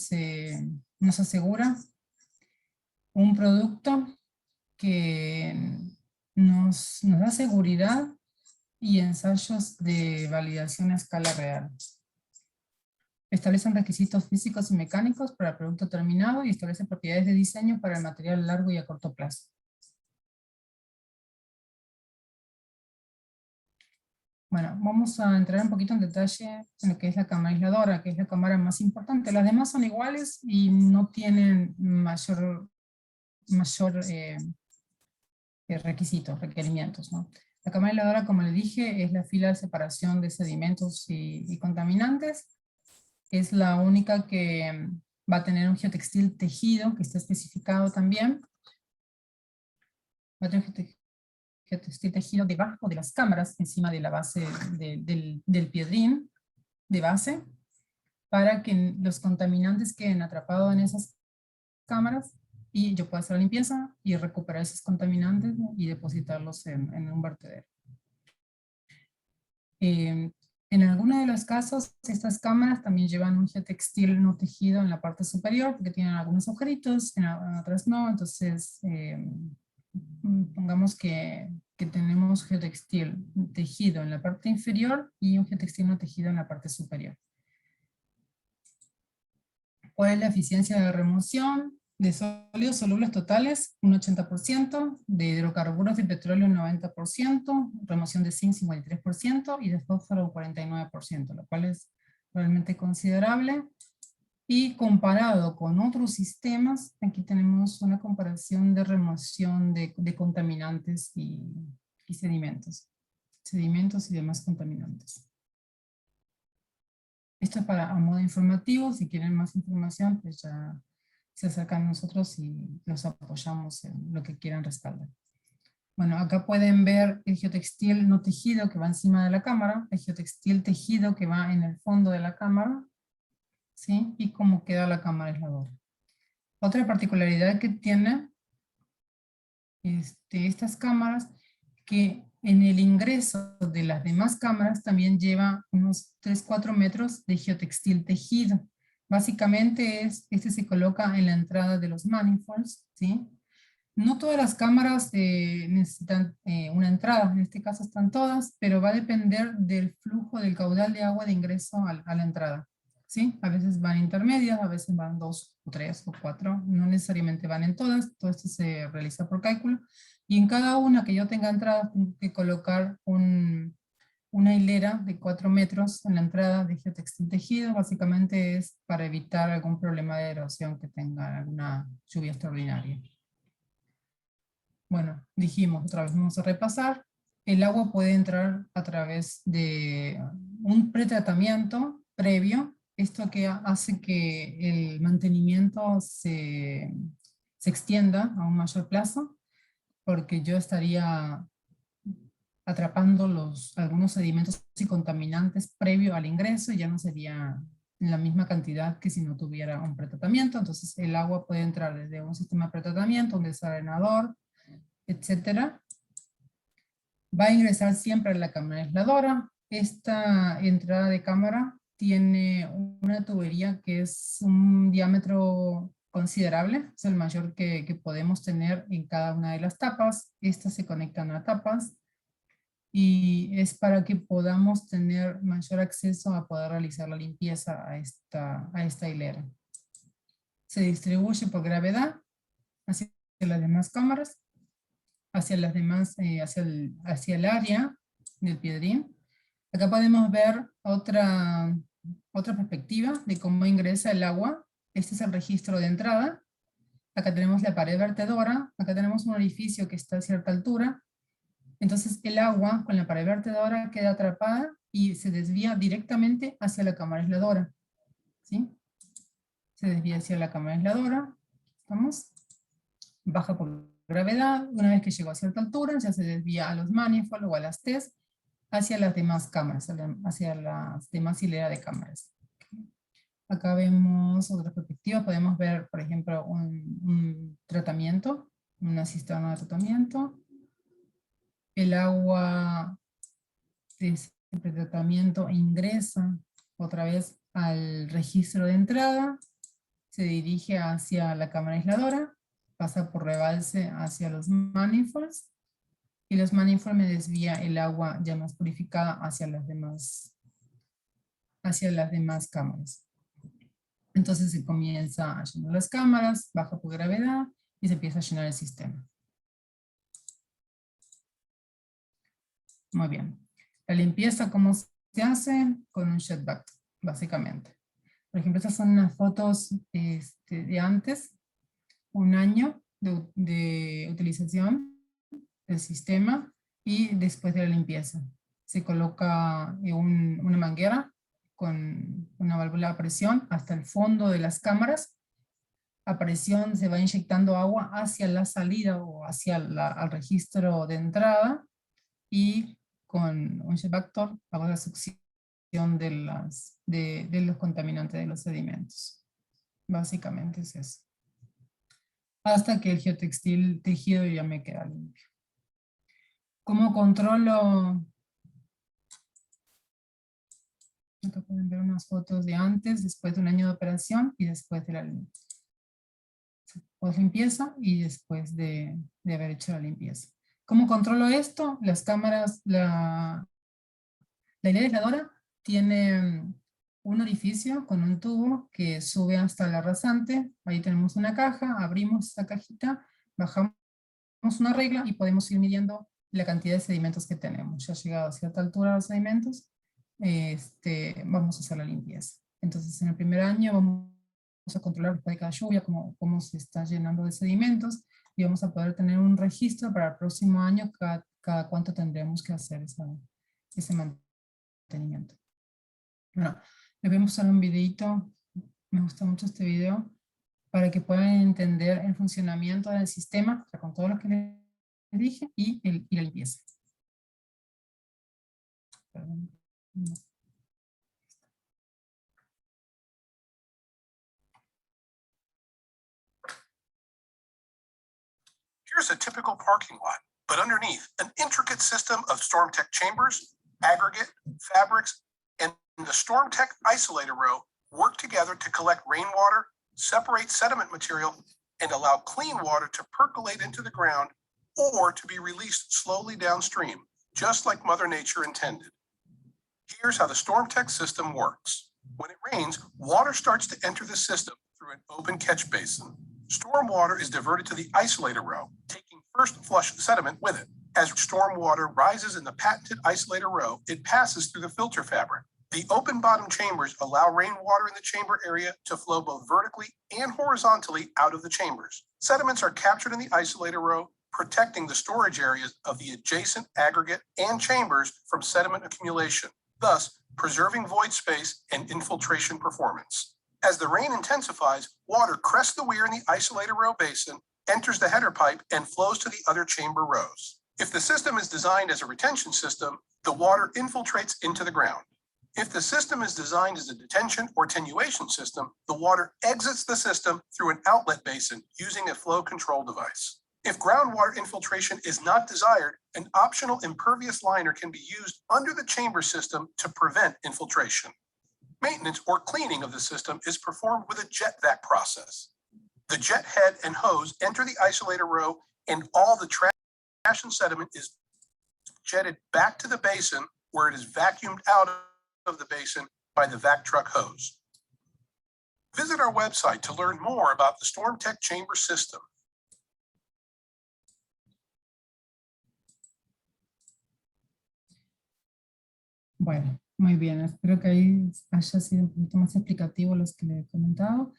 nos asegura un producto que nos da seguridad y ensayos de validación a escala real. Establecen requisitos físicos y mecánicos para el producto terminado y establece propiedades de diseño para el material largo y a corto plazo. Bueno, vamos a entrar un poquito en detalle en lo que es la cámara aisladora, que es la cámara más importante. Las demás son iguales y no tienen mayor requerimientos, ¿no? La cámara aisladora, como le dije, es la fila de separación de sedimentos y contaminantes. Es la única que va a tener un geotextil tejido, que está especificado también. Va a tener geotextil tejido debajo de las cámaras, encima de la base del piedrín de base, para que los contaminantes queden atrapados en esas cámaras y yo puedo hacer la limpieza y recuperar esos contaminantes, ¿no? Y depositarlos en un vertedero. En algunos de los casos, estas cámaras también llevan un geotextil no tejido en la parte superior, porque tienen algunos agujeritos, en otras no. Entonces, pongamos que tenemos geotextil tejido en la parte inferior y un geotextil no tejido en la parte superior. ¿Cuál es la eficiencia de remoción? De sólidos solubles totales, un 80%, de hidrocarburos de petróleo un 90%, remoción de zinc 53% y de fósforo un 49%, lo cual es realmente considerable. Y comparado con otros sistemas, aquí tenemos una comparación de remoción de contaminantes y sedimentos y demás contaminantes. Esto es a modo informativo. Si quieren más información, pues ya se acercan a nosotros y los apoyamos en lo que quieran respaldar. Bueno, acá pueden ver el geotextil no tejido que va encima de la cámara, el geotextil tejido que va en el fondo de la cámara, ¿sí? Y cómo queda la cámara aisladora. Otra particularidad que tiene estas cámaras, que en el ingreso de las demás cámaras también lleva unos 3-4 metros de geotextil tejido. Básicamente se coloca en la entrada de los manifolds, ¿sí? No todas las cámaras necesitan una entrada, en este caso están todas, pero va a depender del flujo del caudal de agua de ingreso a la entrada, ¿sí? A veces van intermedias, a veces van 2 o 3 o 4, no necesariamente van en todas, todo esto se realiza por cálculo, y en cada una que yo tenga entrada tengo que colocar una hilera de 4 metros en la entrada de geotextil tejido. Básicamente es para evitar algún problema de erosión que tenga alguna lluvia extraordinaria. Bueno, dijimos, otra vez vamos a repasar. El agua puede entrar a través de un pretratamiento previo. Esto que hace que el mantenimiento se extienda a un mayor plazo, porque yo estaría atrapando algunos sedimentos y contaminantes previo al ingreso y ya no sería la misma cantidad que si no tuviera un pretratamiento. Entonces el agua puede entrar desde un sistema de pretratamiento, un desarenador, etcétera. Va a ingresar siempre a la cámara aisladora. Esta entrada de cámara tiene una tubería que es un diámetro considerable, es el mayor que podemos tener en cada una de las tapas. Estas se conectan a tapas y es para que podamos tener mayor acceso a poder realizar la limpieza a esta hilera. Se distribuye por gravedad hacia las demás cámaras, hacia las demás, hacia el área del piedrín, Acá podemos ver otra perspectiva de cómo ingresa el agua. Este es el registro de entrada. Acá tenemos la pared vertedora. Acá tenemos un orificio que está a cierta altura. Entonces el agua con la pared vertedora queda atrapada y se desvía directamente hacia la cámara aisladora. ¿Sí? Se desvía hacia la cámara aisladora. ¿Estamos? Baja por gravedad. Una vez que llegó a cierta altura, ya se desvía a los manifolds o a las TES hacia las demás cámaras, hacia las demás hileras de cámaras. Acá vemos otra perspectiva. Podemos ver, por ejemplo, un tratamiento, una cisterna de tratamiento. El agua de ese tratamiento ingresa otra vez al registro de entrada, se dirige hacia la cámara aisladora, pasa por rebalse hacia los manifolds, y los manifolds me desvía el agua ya más purificada hacia las demás cámaras. Entonces se comienza a llenar las cámaras, baja por gravedad, y se empieza a llenar el sistema. Muy bien. La limpieza, ¿cómo se hace? Con un jetback, básicamente. Por ejemplo, estas son unas fotos de antes, un año de utilización del sistema y después de la limpieza. Se coloca una manguera con una válvula a presión hasta el fondo de las cámaras. A presión se va inyectando agua hacia la salida o hacia al registro de entrada, y con un jetbactor hago la succión de los contaminantes de los sedimentos. Básicamente es eso. Hasta que el geotextil tejido ya me queda limpio. ¿Cómo controlo? Acá pueden ver unas fotos de antes, después de un año de operación y después de la limpieza. Pues limpieza y después de haber hecho la limpieza. ¿Cómo controlo esto? Las cámaras, la hilera aisladora tiene un orificio con un tubo que sube hasta la rasante. Ahí tenemos una caja, abrimos esa cajita, bajamos una regla y podemos ir midiendo la cantidad de sedimentos que tenemos. Ya llegado a cierta altura los sedimentos, vamos a hacer la limpieza. Entonces en el primer año vamos a controlar después de cada lluvia cómo se está llenando de sedimentos, y vamos a poder tener un registro para el próximo año cada cuánto tendremos que hacer ese mantenimiento. Bueno, les voy a mostrar un videito. Me gusta mucho este video para que puedan entender el funcionamiento del sistema, o sea, con todo lo que les dije, y la limpieza. Perdón. Here's a typical parking lot, but underneath, an intricate system of StormTech chambers, aggregate, fabrics, and the StormTech isolator row work together to collect rainwater, separate sediment material, and allow clean water to percolate into the ground or to be released slowly downstream, just like Mother Nature intended. Here's how the StormTech system works. When it rains, water starts to enter the system through an open catch basin. Storm water is diverted to the isolator row, taking first flush sediment with it. As storm water rises in the patented isolator row, it passes through the filter fabric. The open bottom chambers allow rainwater in the chamber area to flow both vertically and horizontally out of the chambers. Sediments are captured in the isolator row, protecting the storage areas of the adjacent aggregate and chambers from sediment accumulation, thus preserving void space and infiltration performance. As the rain intensifies, water crests the weir in the isolator row basin, enters the header pipe, and flows to the other chamber rows. If the system is designed as a retention system, the water infiltrates into the ground. If the system is designed as a detention or attenuation system, the water exits the system through an outlet basin using a flow control device. If groundwater infiltration is not desired, an optional impervious liner can be used under the chamber system to prevent infiltration. Maintenance or cleaning of the system is performed with a jet vac process. The jet head and hose enter the isolator row, and all the trash and sediment is jetted back to the basin, where it is vacuumed out of the basin by the vac truck hose. Visit our website to learn more about the StormTech chamber system. Bueno, muy bien. Espero que ahí haya sido un poquito más explicativo los que le he comentado.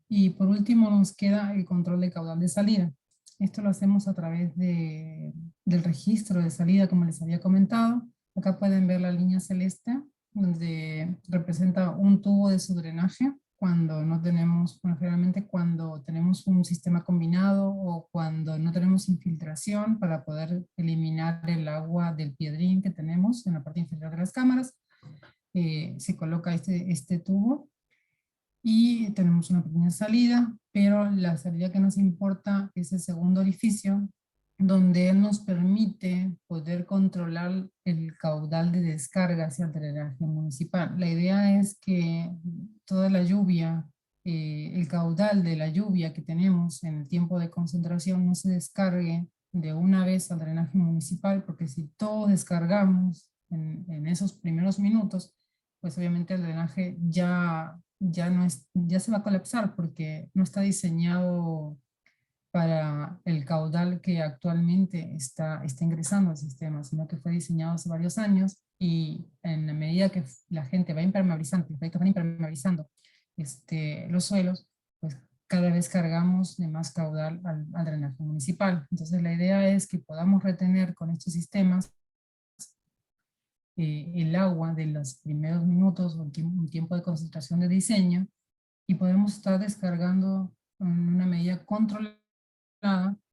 Y por último nos queda el control de caudal de salida. Esto lo hacemos a través del registro de salida, como les había comentado. Acá pueden ver la línea celeste, donde representa un tubo de su drenaje cuando no tenemos, bueno, generalmente cuando tenemos un sistema combinado o cuando no tenemos infiltración para poder eliminar el agua del piedrín que tenemos en la parte inferior de las cámaras. Se coloca este tubo y tenemos una pequeña salida, pero la salida que nos importa es el segundo orificio, donde él nos permite poder controlar el caudal de descarga hacia el drenaje municipal. La idea es que toda la lluvia, el caudal de la lluvia que tenemos en el tiempo de concentración no se descargue de una vez al drenaje municipal, porque si todos descargamos en esos primeros minutos, pues obviamente el drenaje ya se va a colapsar porque no está diseñado para el caudal que actualmente está ingresando al sistema, sino que fue diseñado hace varios años y en la medida que la gente va impermeabilizando, los proyectos van impermeabilizando los suelos, pues cada vez cargamos de más caudal al drenaje municipal. Entonces la idea es que podamos retener con estos sistemas el agua de los primeros minutos o un tiempo de concentración de diseño y podemos estar descargando en una medida controlada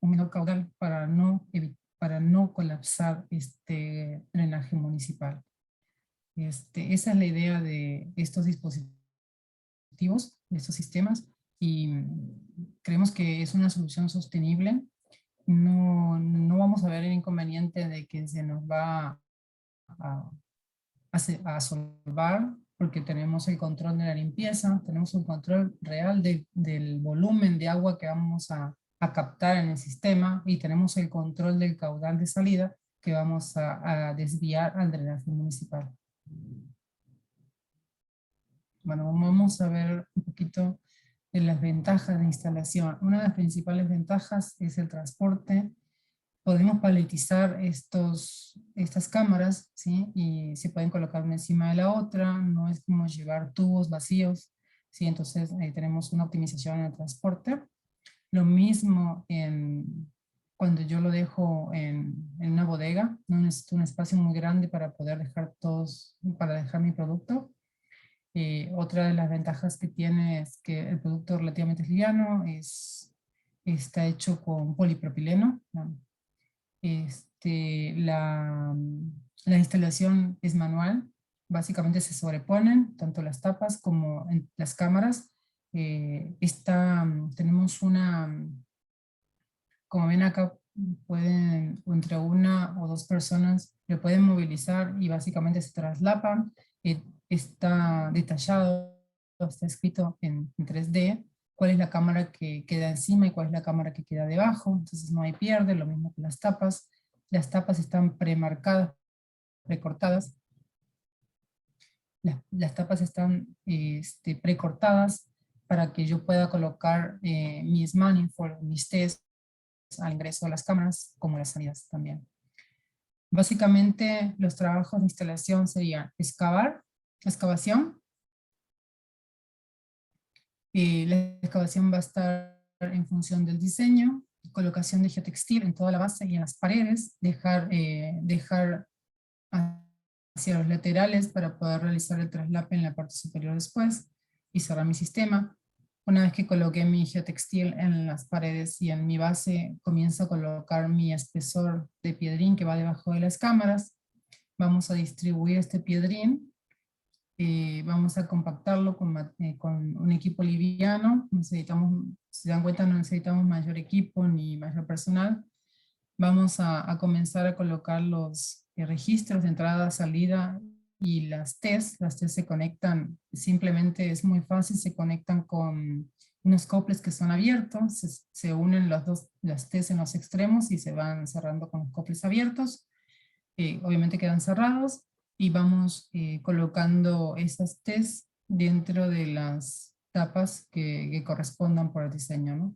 un menor caudal para no colapsar este drenaje municipal. Esa es la idea de estos dispositivos, de estos sistemas, y creemos que es una solución sostenible. No vamos a ver el inconveniente de que se nos va a solvar, porque tenemos el control de la limpieza, tenemos un control real del volumen de agua que vamos a captar en el sistema y tenemos el control del caudal de salida que vamos a desviar al drenaje municipal. Bueno, vamos a ver un poquito de las ventajas de instalación. Una de las principales ventajas es el transporte. Podemos paletizar estas cámaras, ¿sí? Y se pueden colocar una encima de la otra, no es como llevar tubos vacíos, ¿sí? Entonces tenemos una optimización en el transporte. Lo mismo cuando yo lo dejo en una bodega, no necesito un espacio muy grande para poder dejar mi producto. Otra de las ventajas que tiene es que el producto relativamente es liviano, está hecho con polipropileno, ¿no? La instalación es manual, básicamente se sobreponen tanto las tapas como en las cámaras. Tenemos como ven acá, entre una o dos personas lo pueden movilizar y básicamente se traslapan. Está detallado, está escrito en 3D, cuál es la cámara que queda encima y cuál es la cámara que queda debajo, entonces no hay pierde, lo mismo que las tapas. Las tapas están premarcadas, precortadas. Las tapas están precortadas para que yo pueda colocar mis manifolds, mis tests al ingreso de las cámaras, como las salidas también. Básicamente los trabajos de instalación serían excavación. La excavación va a estar en función del diseño, colocación de geotextil en toda la base y en las paredes, dejar hacia los laterales para poder realizar el traslape en la parte superior después y cerrar mi sistema. Una vez que coloqué mi geotextil en las paredes y en mi base, comienzo a colocar mi espesor de piedrín que va debajo de las cámaras. Vamos a distribuir este piedrín. Vamos a compactarlo con un equipo liviano. Si se dan cuenta, no necesitamos mayor equipo ni mayor personal. Vamos a comenzar a colocar los registros de entrada, salida y las T's. Las T's se conectan, simplemente es muy fácil, se conectan con unos coples que son abiertos, se unen las T's en los extremos y se van cerrando con los coples abiertos. Obviamente quedan cerrados y vamos colocando esas T's dentro de las tapas que correspondan por el diseño, ¿no?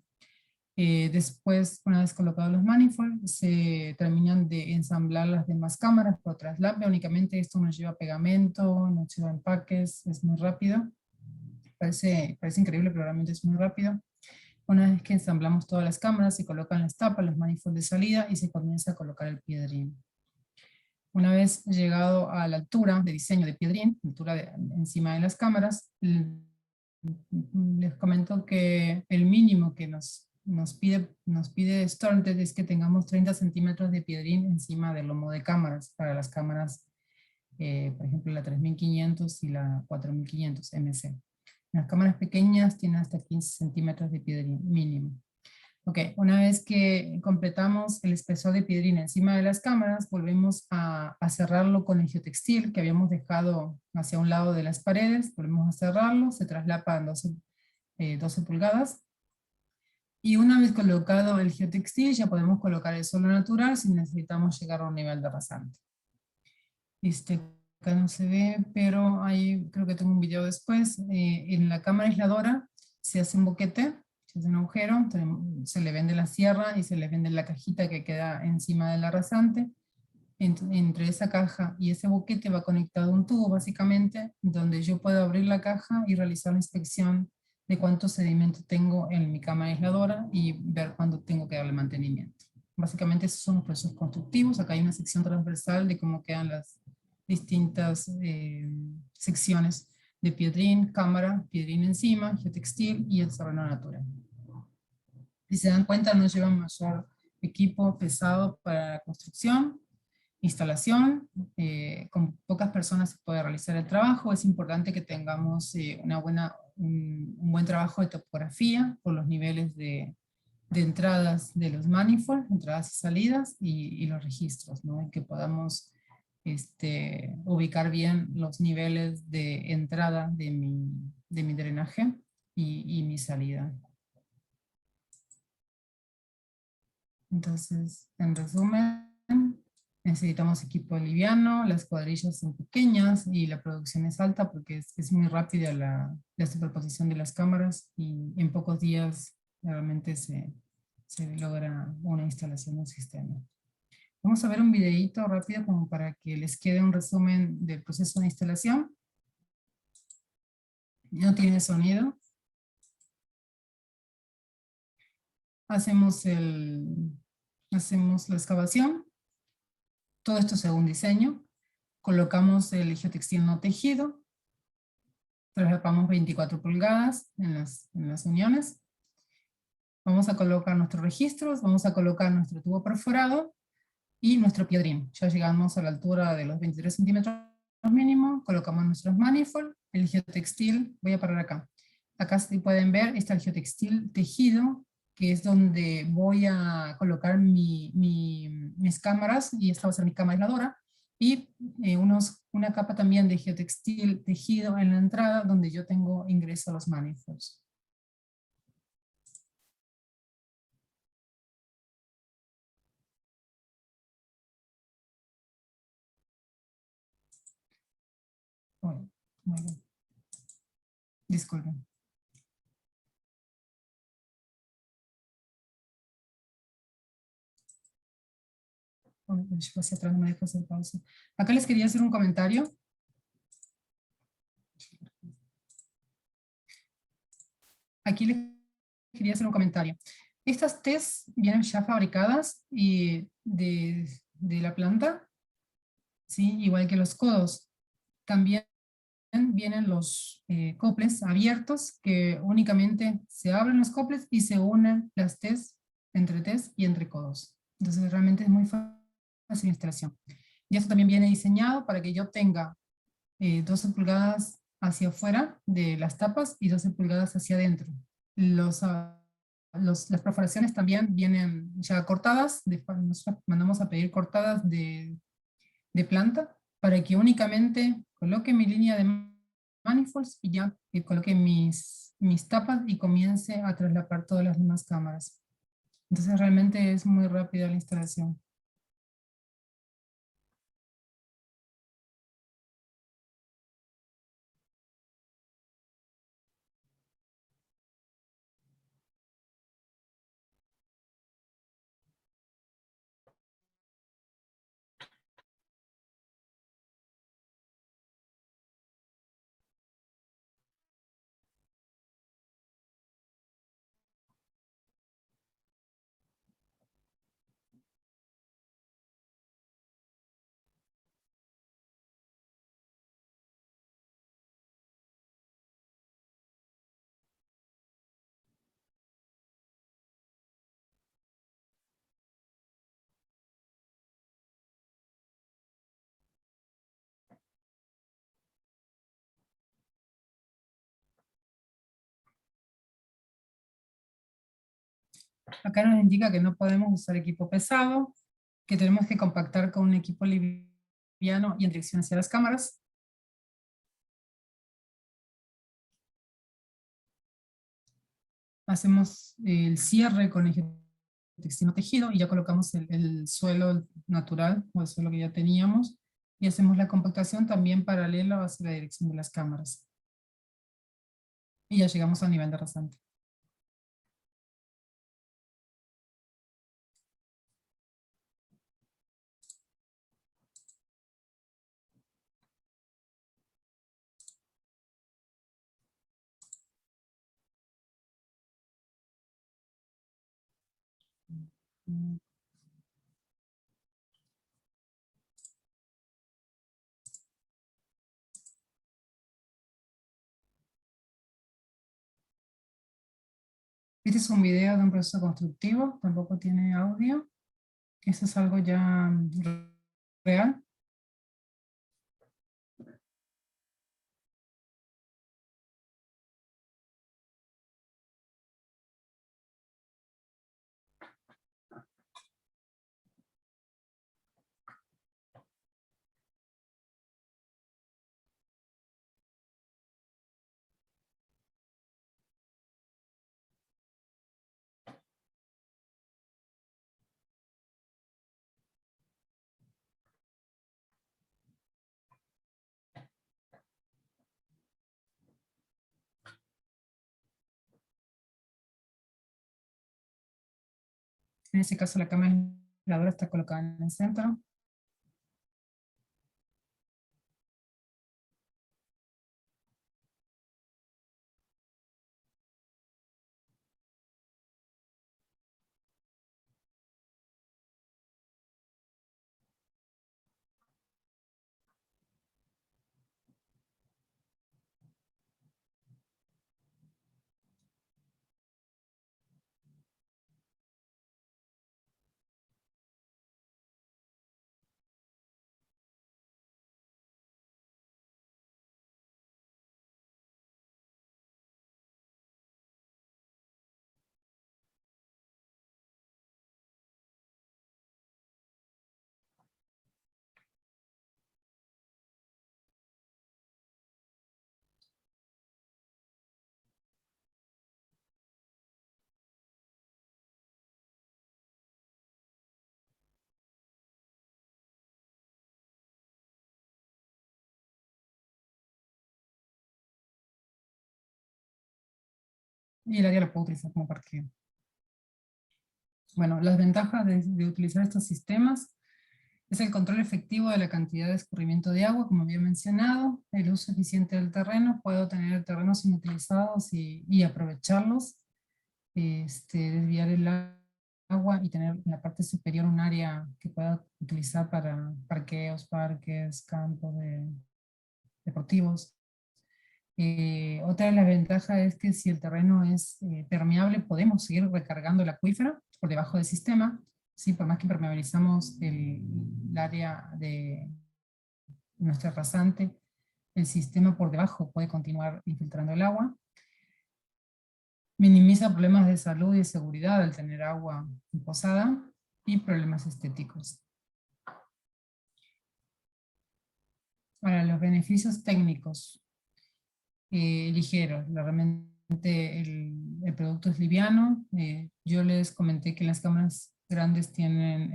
Después, una vez colocados los manifolds, se terminan de ensamblar las demás cámaras por traslape. Únicamente esto no lleva pegamento, no lleva empaques, es muy rápido. Parece increíble, pero realmente es muy rápido. Una vez que ensamblamos todas las cámaras, se colocan las tapas, los manifolds de salida y se comienza a colocar el piedrín. Una vez llegado a la altura de diseño de piedrín, encima de las cámaras, les comento que el mínimo que nos pide StormTech es que tengamos 30 centímetros de piedrín encima del lomo de cámaras, para las cámaras, por ejemplo, la 3500 y la 4500 MC. Las cámaras pequeñas tienen hasta 15 centímetros de piedrín mínimo. Ok, una vez que completamos el espesor de piedrina encima de las cámaras, volvemos a cerrarlo con el geotextil que habíamos dejado hacia un lado de las paredes, volvemos a cerrarlo, se traslapa a 12 pulgadas. Y una vez colocado el geotextil, ya podemos colocar el suelo natural si necesitamos llegar a un nivel de rasante. Acá no se ve, pero ahí creo que tengo un video después. En la cámara aisladora se hace un boquete, se hace un agujero, se le vende la sierra y se le vende la cajita que queda encima de la rasante. Entre esa caja y ese boquete va conectado un tubo básicamente, donde yo puedo abrir la caja y realizar la inspección de cuánto sedimento tengo en mi cámara aisladora y ver cuándo tengo que darle mantenimiento. Básicamente esos son los procesos constructivos. Acá hay una sección transversal de cómo quedan las distintas secciones de piedrín, cámara, piedrín encima, geotextil y el terreno natural. Si se dan cuenta, no llevan mayor equipo pesado para la construcción, instalación, con pocas personas se puede realizar el trabajo. Es importante que tengamos un buen trabajo de topografía por los niveles de entradas de los manifolds, entradas y salidas, y los registros, ¿no? Y que podamos ubicar bien los niveles de entrada de mi drenaje y mi salida. Entonces, en resumen, necesitamos equipo liviano, las cuadrillas son pequeñas y la producción es alta porque es muy rápida la superposición de las cámaras y en pocos días realmente se logra una instalación del sistema. Vamos a ver un videíto rápido como para que les quede un resumen del proceso de instalación. No tiene sonido. Hacemos la excavación. Todo esto según diseño. Colocamos el geotextil no tejido. Trasladamos 24 pulgadas en las uniones. Vamos a colocar nuestros registros. Vamos a colocar nuestro tubo perforado y nuestro piedrín. Ya llegamos a la altura de los 23 centímetros mínimo. Colocamos nuestros manifolds. El geotextil, voy a parar acá. Acá si pueden ver, está el geotextil tejido, que es donde voy a colocar mis cámaras, y esta va a ser mi cámara aisladora, y una capa también de geotextil tejido en la entrada, donde yo tengo ingreso a los manifolds. Bueno, muy bien. Disculpen. Hacia atrás, no me dejo hacer pausa. Acá les quería hacer un comentario. Aquí les quería hacer un comentario. Estas TES vienen ya fabricadas y de la planta, ¿sí? Igual que los codos. También vienen los coples abiertos, que únicamente se abren los coples y se unen las TES y entre codos. Entonces realmente es muy fácil la instalación. Y esto también viene diseñado para que yo tenga 12 pulgadas hacia afuera de las tapas y 12 pulgadas hacia adentro. Las perforaciones también vienen ya cortadas, nosotros mandamos a pedir cortadas de planta para que únicamente coloque mi línea de manifolds y ya coloque mis tapas y comience a traslapar todas las demás cámaras. Entonces realmente es muy rápida la instalación. Acá nos indica que no podemos usar equipo pesado, que tenemos que compactar con un equipo liviano y en dirección hacia las cámaras. Hacemos el cierre con el textino tejido y ya colocamos el suelo natural o el suelo que ya teníamos y hacemos la compactación también paralela hacia la dirección de las cámaras. Y ya llegamos al nivel de rasante. Este es un video de un proceso constructivo, tampoco tiene audio. Eso es algo ya real. En este caso la cámara aisladora está colocada en el centro. Y el área lo puedo utilizar como parqueo. Bueno, las ventajas de utilizar estos sistemas es el control efectivo de la cantidad de escurrimiento de agua, como había mencionado, el uso eficiente del terreno, puedo tener terrenos inutilizados y aprovecharlos, desviar el agua y tener en la parte superior un área que pueda utilizar para parqueos, parques, campos deportivos. Otra de las ventajas es que si el terreno es permeable, podemos seguir recargando el acuífero por debajo del sistema, ¿sí? Por más que permeabilizamos el área de nuestra rasante, el sistema por debajo puede continuar infiltrando el agua. Minimiza problemas de salud y de seguridad al tener agua posada y problemas estéticos. Para los beneficios técnicos, ligero, realmente el producto es liviano. Yo les comenté que las cámaras grandes tienen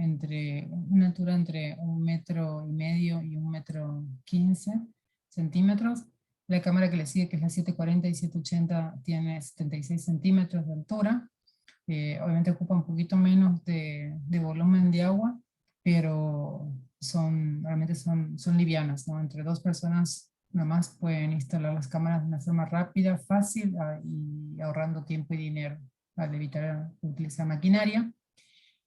una altura entre 1,5 metros y 1,15 centímetros. La cámara que le sigue, que es la 740 y 780, tiene 76 centímetros de altura. Obviamente ocupa un poquito menos de volumen de agua, pero realmente son livianas, ¿no? Entre 2 personas nada más pueden instalar las cámaras de una forma rápida, fácil y ahorrando tiempo y dinero al evitar utilizar maquinaria.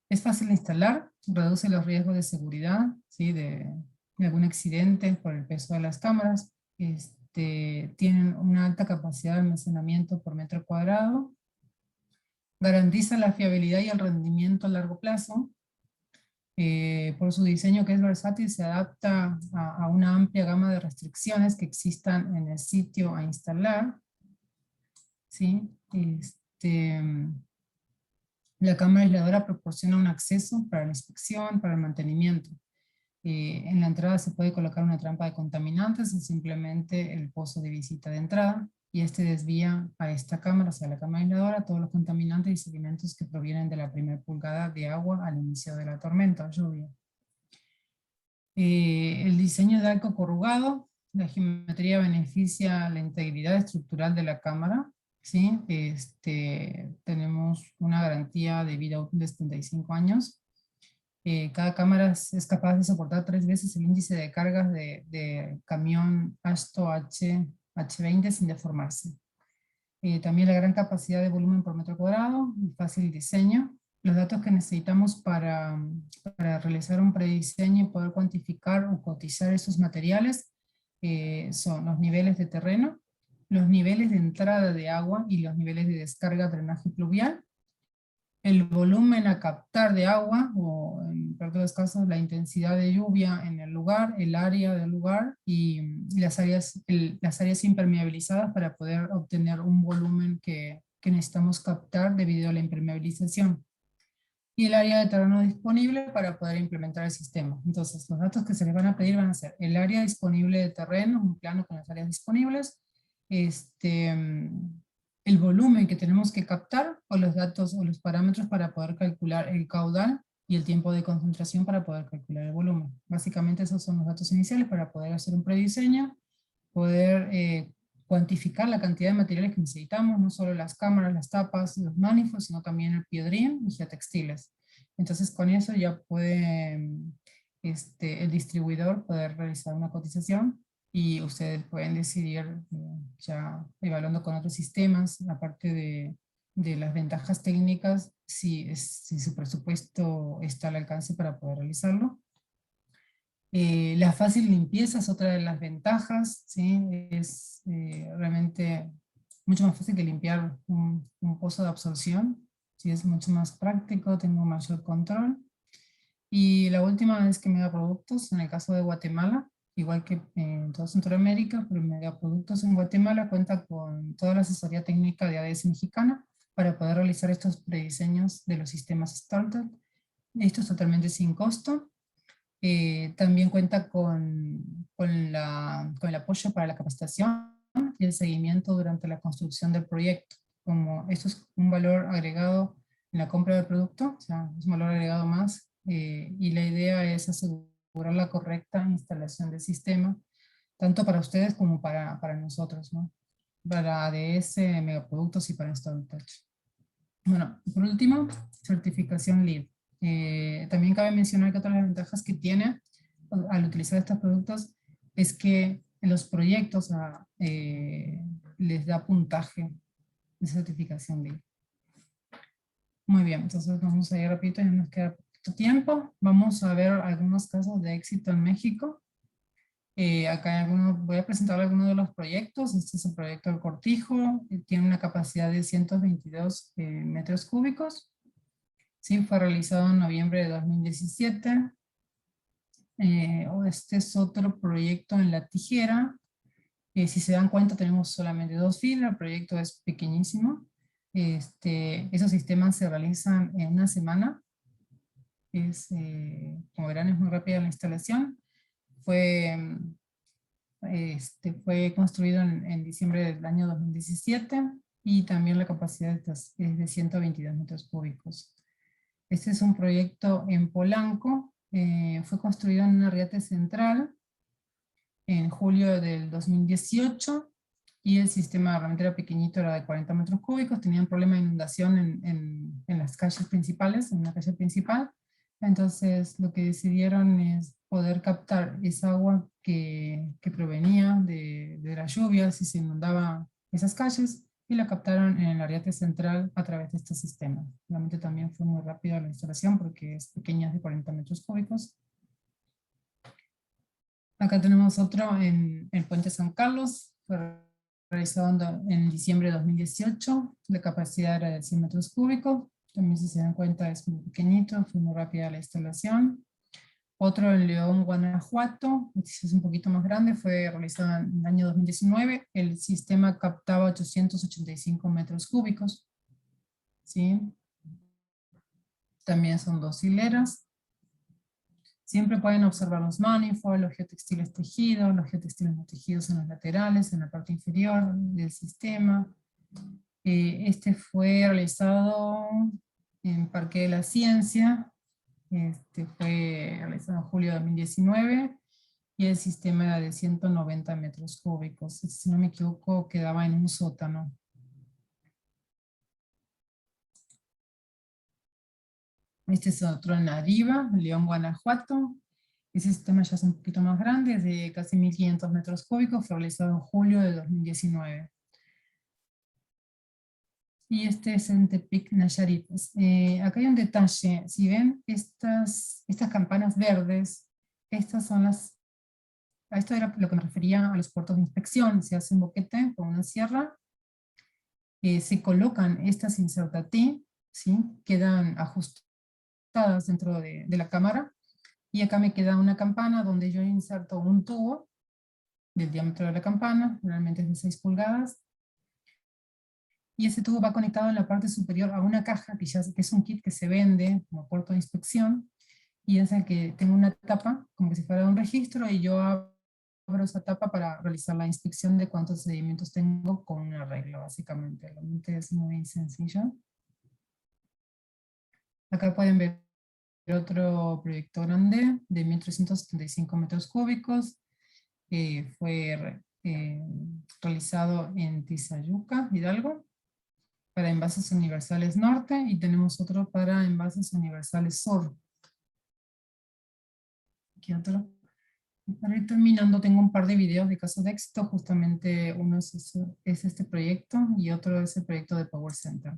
Es fácil de instalar, reduce los riesgos de seguridad, ¿sí? de algún accidente por el peso de las cámaras. Tienen una alta capacidad de almacenamiento por metro cuadrado. Garantiza la fiabilidad y el rendimiento a largo plazo. Por su diseño que es versátil, se adapta a una amplia gama de restricciones que existan en el sitio a instalar. ¿Sí? La cámara aisladora proporciona un acceso para la inspección, para el mantenimiento. En la entrada se puede colocar una trampa de contaminantes o simplemente el pozo de visita de entrada, y este desvía a esta cámara, o sea, la cámara aisladora, todos los contaminantes y sedimentos que provienen de la primera pulgada de agua al inicio de la tormenta o lluvia. El diseño de arco corrugado, la geometría beneficia la integridad estructural de la cámara, ¿sí? Tenemos una garantía de vida útil de 75 años. Cada cámara es capaz de soportar 3 veces el índice de cargas de camión Asto H20 sin deformarse. También la gran capacidad de volumen por metro cuadrado, y fácil diseño. Los datos que necesitamos para realizar un prediseño y poder cuantificar o cotizar esos materiales son los niveles de terreno, los niveles de entrada de agua y los niveles de descarga, drenaje pluvial, el volumen a captar de agua, o en otros casos la intensidad de lluvia en el lugar, el área del lugar y las áreas impermeabilizadas para poder obtener un volumen que necesitamos captar debido a la impermeabilización. Y el área de terreno disponible para poder implementar el sistema. Entonces, los datos que se les van a pedir van a ser el área disponible de terreno, un plano con las áreas disponibles, el volumen que tenemos que captar, o los datos o los parámetros para poder calcular el caudal, y el tiempo de concentración para poder calcular el volumen. Básicamente esos son los datos iniciales para poder hacer un prediseño, poder cuantificar la cantidad de materiales que necesitamos, no solo las cámaras, las tapas, los manifolds, sino también el piedrín y geotextiles. Entonces con eso ya puede el distribuidor poder realizar una cotización, y ustedes pueden decidir ya evaluando con otros sistemas, aparte de las ventajas técnicas, si su presupuesto está al alcance para poder realizarlo. La fácil limpieza es otra de las ventajas, ¿sí? Es realmente mucho más fácil que limpiar un pozo de absorción, ¿sí? Es mucho más práctico, tengo mayor control. Y la última es que Megaproductos, en el caso de Guatemala, igual que en toda Centroamérica, pero Megaproductos en Guatemala cuenta con toda la asesoría técnica de ADS mexicana para poder realizar estos prediseños de los sistemas Startup. Esto es totalmente sin costo. También cuenta con el apoyo para la capacitación y el seguimiento durante la construcción del proyecto. Como esto es un valor agregado en la compra del producto, o sea, es un valor agregado más, y la idea es asegurar la correcta instalación del sistema, tanto para ustedes como para nosotros, ¿no? Para ADS, Megaproductos y para StarTouch. Bueno, por último, certificación LEED. También cabe mencionar que otra de las ventajas que tiene al utilizar estos productos es que en los proyectos les da puntaje de certificación LEED. Muy bien, entonces vamos a ir rapidito, ya nos queda poquito tiempo. Vamos a ver algunos casos de éxito en México. Acá voy a presentar algunos de los proyectos. Este es el proyecto del Cortijo, tiene una capacidad de 122 metros cúbicos. Sí, fue realizado en noviembre de 2017. Este es otro proyecto en La Tijera. Si se dan cuenta, tenemos solamente 2 filas, el proyecto es pequeñísimo. Esos sistemas se realizan en una semana. Como verán, es muy rápida la instalación. Fue construido en diciembre del año 2017, y también la capacidad es de 122 metros cúbicos. Este es un proyecto en Polanco, fue construido en una riata central en julio del 2018, y el sistema realmente era pequeñito, era de 40 metros cúbicos, tenían problema de inundación en las calles principales, en una calle principal. Entonces lo que decidieron es poder captar esa agua que provenía de las lluvias y se inundaba esas calles, y la captaron en el ariete central a través de este sistema. Realmente también fue muy rápida la instalación porque es pequeña, de 40 metros cúbicos. Acá tenemos otro en el Puente San Carlos, fue realizado en diciembre de 2018, la capacidad era de 100 metros cúbicos, también si se dan cuenta es muy pequeñito, fue muy rápida la instalación. Otro en León, Guanajuato, este es un poquito más grande, fue realizado en el año 2019, el sistema captaba 885 metros cúbicos, ¿sí? también son 2 hileras. Siempre pueden observar los manifolds, los geotextiles tejidos, los geotextiles no tejidos en los laterales, en la parte inferior del sistema. Este fue realizado en Parque de la Ciencia. Este fue realizado en julio de 2019 y el sistema era de 190 metros cúbicos. Si no me equivoco, quedaba en un sótano. Este es otro en Arriba, León, Guanajuato. Ese sistema ya es un poquito más grande, es de casi 1500 metros cúbicos, fue realizado en julio de 2019. Y este es en Tepic, Nayarit. Acá hay un detalle, si ven estas campanas verdes, estas son las, a esto era lo que me refería a los puertos de inspección. Se hace un boquete con una sierra, se colocan estas inserta-T, ¿sí? Quedan ajustadas dentro de la cámara, y acá me queda una campana donde yo inserto un tubo del diámetro de la campana, realmente es de 6 pulgadas, y ese tubo va conectado en la parte superior a una caja que es un kit que se vende como puerto de inspección, y es el que tengo una tapa, como si fuera un registro, y yo abro esa tapa para realizar la inspección de cuántos sedimentos tengo con una regla, básicamente. Realmente es muy sencillo. Acá pueden ver otro proyecto grande de 1375 metros cúbicos. Fue realizado en Tizayuca, Hidalgo, para envases universales norte, y tenemos otro para envases universales sur. Aquí otro. Para ir terminando, tengo un par de videos de casos de éxito. Justamente uno es este proyecto y otro es el proyecto de Power Center.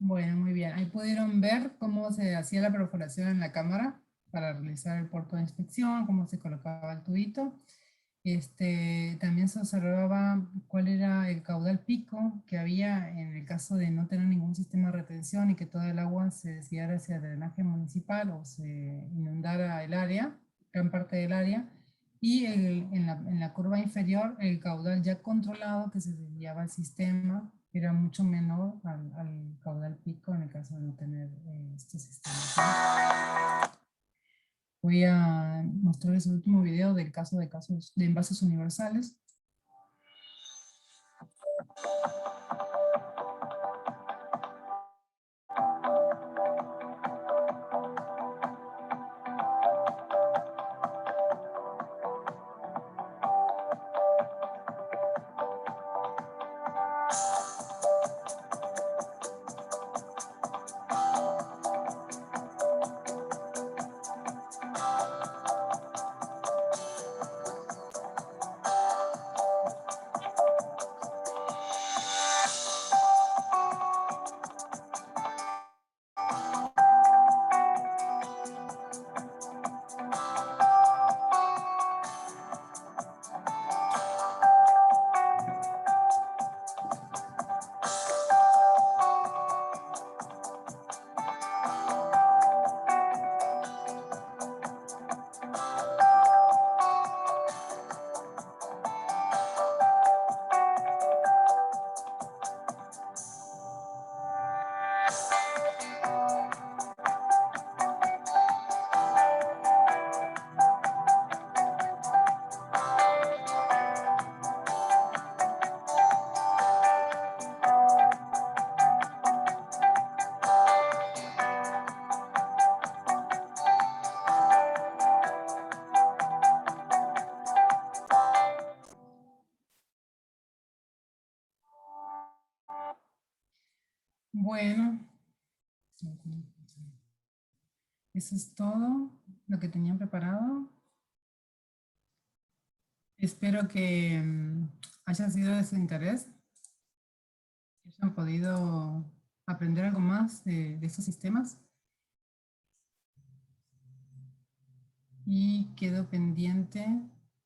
Bueno, muy bien. Ahí pudieron ver cómo se hacía la perforación en la cámara para realizar el puerto de inspección, cómo se colocaba el tubito. También se observaba cuál era el caudal pico que había en el caso de no tener ningún sistema de retención y que toda el agua se desviara hacia el drenaje municipal o se inundara el área, gran parte del área. Y en la curva inferior, el caudal ya controlado que se desviaba al sistema era mucho menor al caudal pico en el caso de no tener estos sistemas, ¿no? Voy a mostrarles el último video del caso de envases universales. Bueno, eso es todo lo que tenía preparado. Espero que haya sido de su interés, que hayan podido aprender algo más de estos sistemas. Y quedo pendiente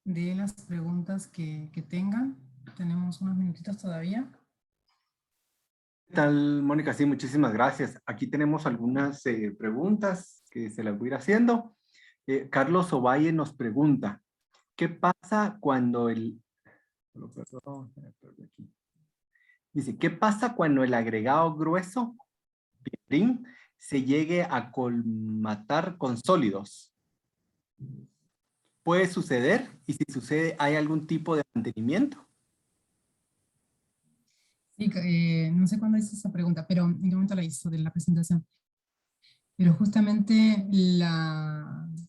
de las preguntas que tengan. Tenemos unos minutitos todavía. ¿Qué tal, Mónica? Sí, muchísimas gracias. Aquí tenemos algunas preguntas que se las voy a ir haciendo. Carlos Ovalle nos pregunta, ¿qué pasa cuando Dice, ¿qué pasa cuando el agregado grueso, piedrín, se llegue a colmatar con sólidos? ¿Puede suceder? Y si sucede, ¿hay algún tipo de mantenimiento? Sí, no sé cuándo hice esa pregunta, pero en qué momento la hizo de la presentación. Pero justamente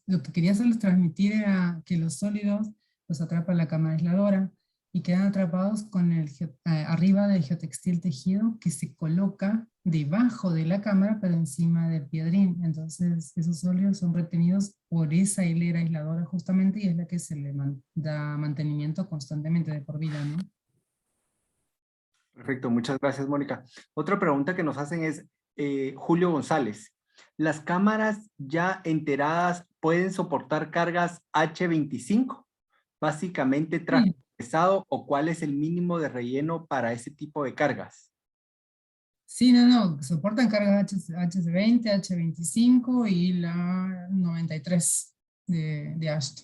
lo que quería hacerles transmitir era que los sólidos los atrapa la cámara aisladora y quedan atrapados con arriba del geotextil tejido que se coloca debajo de la cámara pero encima del piedrín. Entonces esos sólidos son retenidos por esa hilera aisladora justamente y es la que se le da mantenimiento constantemente de por vida, ¿no? Perfecto, muchas gracias, Mónica. Otra pregunta que nos hacen es Julio González. ¿Las cámaras ya enteradas pueden soportar cargas H25? Básicamente tráfico Sí, pesado, o cuál es el mínimo de relleno para ese tipo de cargas. sí, no, soportan cargas H20, H25 y la 93 de ASHTO.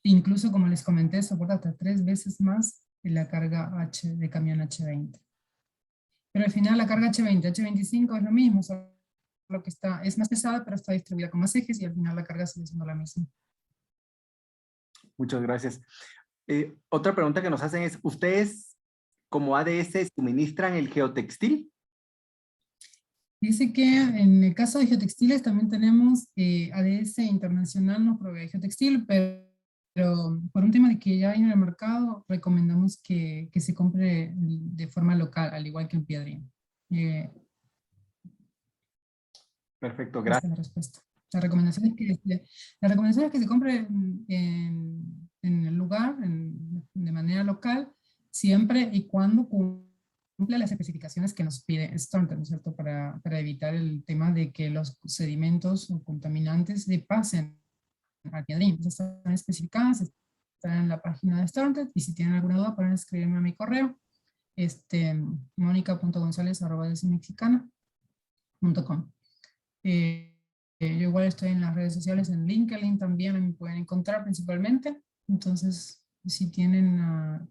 Incluso, como les comenté, soporta hasta 3 veces más la carga H de camión H20. Pero al final la carga H20, H25 es lo mismo, solo que es más pesada, pero está distribuida con más ejes y al final la carga sigue siendo la misma. Muchas gracias. Otra pregunta que nos hacen es, ¿ustedes como ADS suministran el geotextil? Dice que en el caso de geotextiles también tenemos ADS Internacional nos provee geotextil, pero por un tema de que ya hay en el mercado, recomendamos que se compre de forma local, al igual que el piedrín. Perfecto, Esta es gracias. la respuesta. La recomendación es que se compre en el lugar, de manera local, siempre y cuando cumpla las especificaciones que nos pide StormTech, ¿no es cierto? Para evitar el tema de que los sedimentos o contaminantes le pasen al piedrín. Están especificadas, están en la página de StormTech, y si tienen alguna duda pueden escribirme a mi correo, monica.gonzalez@dsmexicana.com. Yo igual estoy en las redes sociales, en LinkedIn también me pueden encontrar principalmente. Entonces, si tienen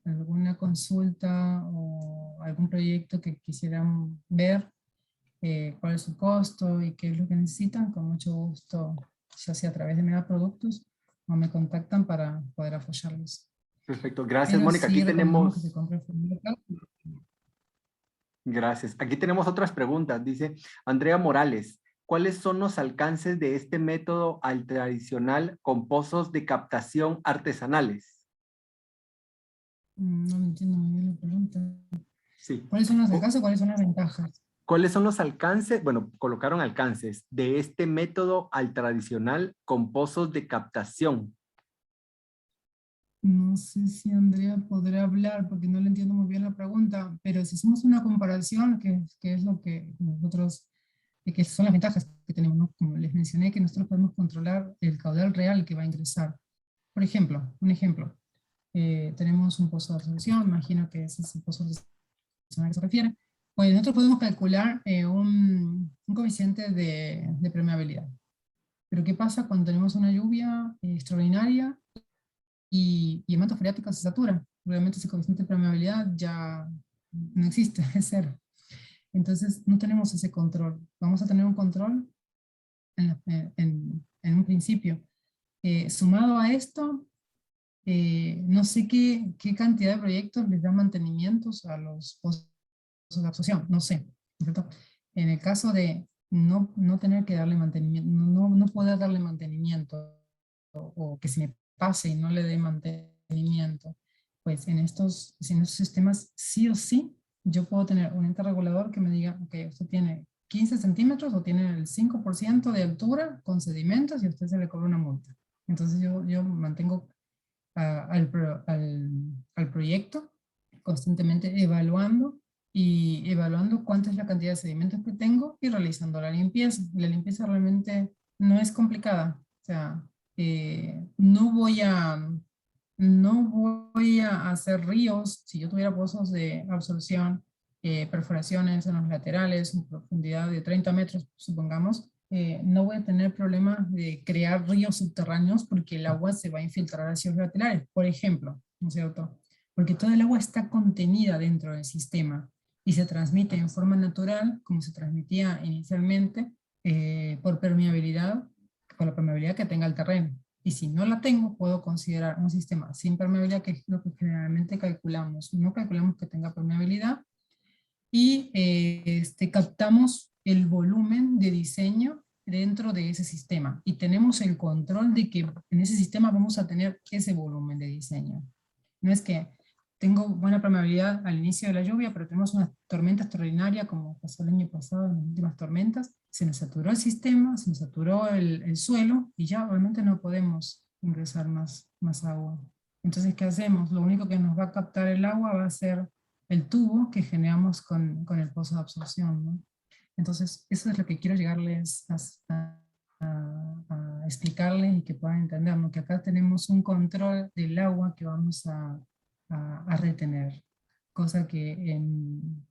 alguna consulta o algún proyecto que quisieran ver, cuál es su costo y qué es lo que necesitan, con mucho gusto, ya sea a través de Megaproductos o me contactan para poder apoyarlos. Perfecto, gracias, Pero Mónica. sí Aquí recomendamos que se tenemos, compre de forma local. gracias. Aquí tenemos otras preguntas. Dice Andrea Morales, ¿cuáles son los alcances de este método al tradicional con pozos de captación artesanales? No entiendo muy bien la pregunta. Sí. ¿Cuáles son los alcances? ¿Cuáles son las ventajas? ¿Cuáles son los alcances? Bueno, colocaron alcances de este método al tradicional con pozos de captación. No sé si Andrea podrá hablar porque no le entiendo muy bien la pregunta, pero si hacemos una comparación, que es lo que nosotros, que son las ventajas que tenemos, ¿no? Como les mencioné, que nosotros podemos controlar el caudal real que va a ingresar. Por ejemplo, un ejemplo, tenemos un pozo de absorción, imagino que ese es el pozo de absorción al que se refiere. Pues nosotros podemos calcular un coeficiente de permeabilidad. Pero ¿qué pasa cuando tenemos una lluvia extraordinaria y el manto freático se satura? Obviamente ese coeficiente de permeabilidad ya no existe, es cero. Entonces no tenemos ese control. Vamos a tener un control en un principio. Sumado a esto, no sé qué cantidad de proyectos les dan mantenimientos a los pozos de absorción, no sé, ¿cierto? En el caso de no tener que darle mantenimiento, no poder darle mantenimiento, o que se me pase y no le dé mantenimiento, pues en estos sistemas sí o sí yo puedo tener un ente regulador que me diga, ok, usted tiene 15 centímetros o tiene el 5% de altura con sedimentos y a usted se le cobra una multa. Entonces yo mantengo al proyecto constantemente evaluando cuánta es la cantidad de sedimentos que tengo y realizando la limpieza. La limpieza realmente no es complicada. O sea, no voy a hacer ríos. Si yo tuviera pozos de absorción, perforaciones en los laterales, en profundidad de 30 metros, supongamos, no voy a tener problemas de crear ríos subterráneos porque el agua se va a infiltrar hacia los laterales, por ejemplo, ¿no es cierto? Porque todo el agua está contenida dentro del sistema y se transmite en forma natural, como se transmitía inicialmente, por la permeabilidad que tenga el terreno. Y si no la tengo, puedo considerar un sistema sin permeabilidad, que es lo que generalmente calculamos. No calculamos que tenga permeabilidad, y captamos el volumen de diseño dentro de ese sistema y tenemos el control de que en ese sistema vamos a tener ese volumen de diseño. No es que tengo buena permeabilidad al inicio de la lluvia, pero tenemos una tormenta extraordinaria como pasó el año pasado en las últimas tormentas, se nos saturó el sistema, se nos saturó el suelo y ya obviamente no podemos ingresar más agua. Entonces, ¿qué hacemos? Lo único que nos va a captar el agua va a ser el tubo que generamos con el pozo de absorción, ¿no? Entonces, eso es lo que quiero llegarles a explicarles y que puedan entender, ¿no? Que acá tenemos un control del agua que vamos a retener, cosa que en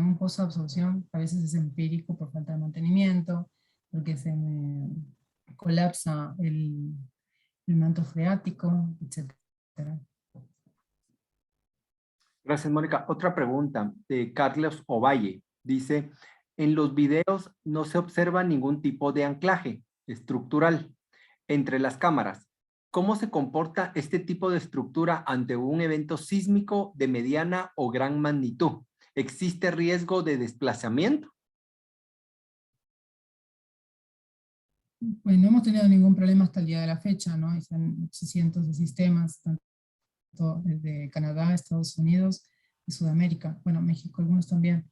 un pozo de absorción a veces es empírico por falta de mantenimiento, porque se me colapsa el manto freático, etc. Gracias, Mónica. Otra pregunta de Carlos Ovalle. Dice, en los videos no se observa ningún tipo de anclaje estructural entre las cámaras. ¿Cómo se comporta este tipo de estructura ante un evento sísmico de mediana o gran magnitud? ¿Existe riesgo de desplazamiento? Pues no hemos tenido ningún problema hasta el día de la fecha, ¿no? Están cientos de sistemas, tanto de Canadá, Estados Unidos y Sudamérica. Bueno, México algunos también,